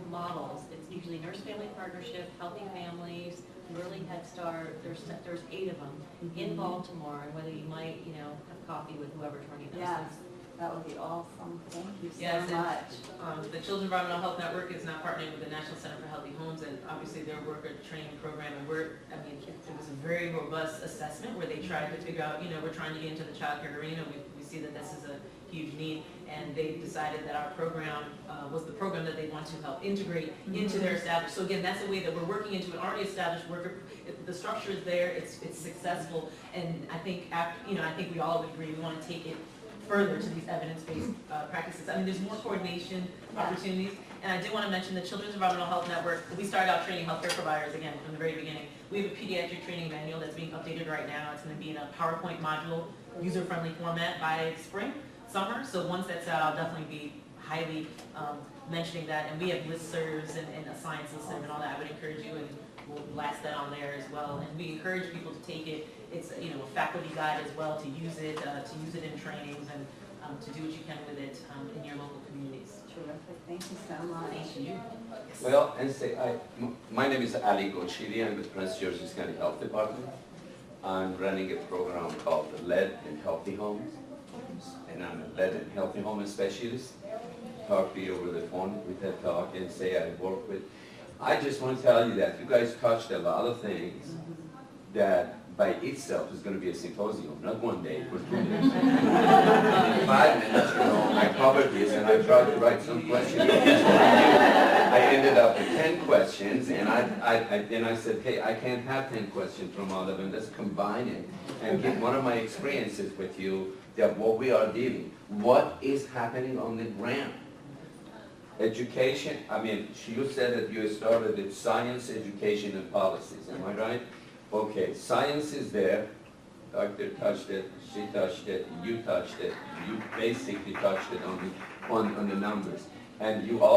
models. It's usually nurse-family partnership, healthy families, early Head Start. There's 8 of them in Baltimore, and whether you might, have coffee with whoever's running those. Yes, that would be awesome. Thank you so Yes, and, much. The Children's Environmental Health Network is now partnering with the National Center for Healthy Homes, and obviously their worker training program, and it was a very robust assessment where they tried to figure out, we're trying to get into the childcare arena, we see that this is a huge need, and they decided that our program was the program that they want to help integrate into their established. So again, that's a way that we're working into an already established worker. The structure is there, it's successful, and I think I think we all would agree we want to take it further to these evidence-based practices. There's more coordination opportunities, and I did want to mention the Children's Environmental Health Network. We started out training healthcare providers again from the very beginning. We have a pediatric training manual that's being updated right now. It's going to be in a PowerPoint module, user-friendly format by spring, summer. So once that's out, I'll definitely be highly mentioning that. And we have listservs and a science listserv and all that. I would encourage you, and we'll blast that on there as well. And we encourage people to take it. It's a faculty guide as well to use it in trainings and to do what you can with it in your local communities. Terrific. Thank you so much. Thank you. Well, and my name is Ali Gochili. I'm with Prince George's County Health Department. I'm running a program called Lead in Healthy Homes, and I'm a lead and healthy home specialist. Talk to you over the phone with that talk and say I work with. I just want to tell you that you guys touched a lot of things that by itself is going to be a symposium, not one day, but 2 days. And in 5 minutes, I covered this and I tried to write some questions. I ended up with 10 questions, and then I said, hey, I can't have 10 questions from all of them. Let's combine it and get one of my experiences with you that what we are dealing, what is happening on the ground. Education, you said that you started with science, education, and policies, am I right? Okay, science is there. Doctor touched it, she touched it, you touched it. You basically touched it on the numbers. And you all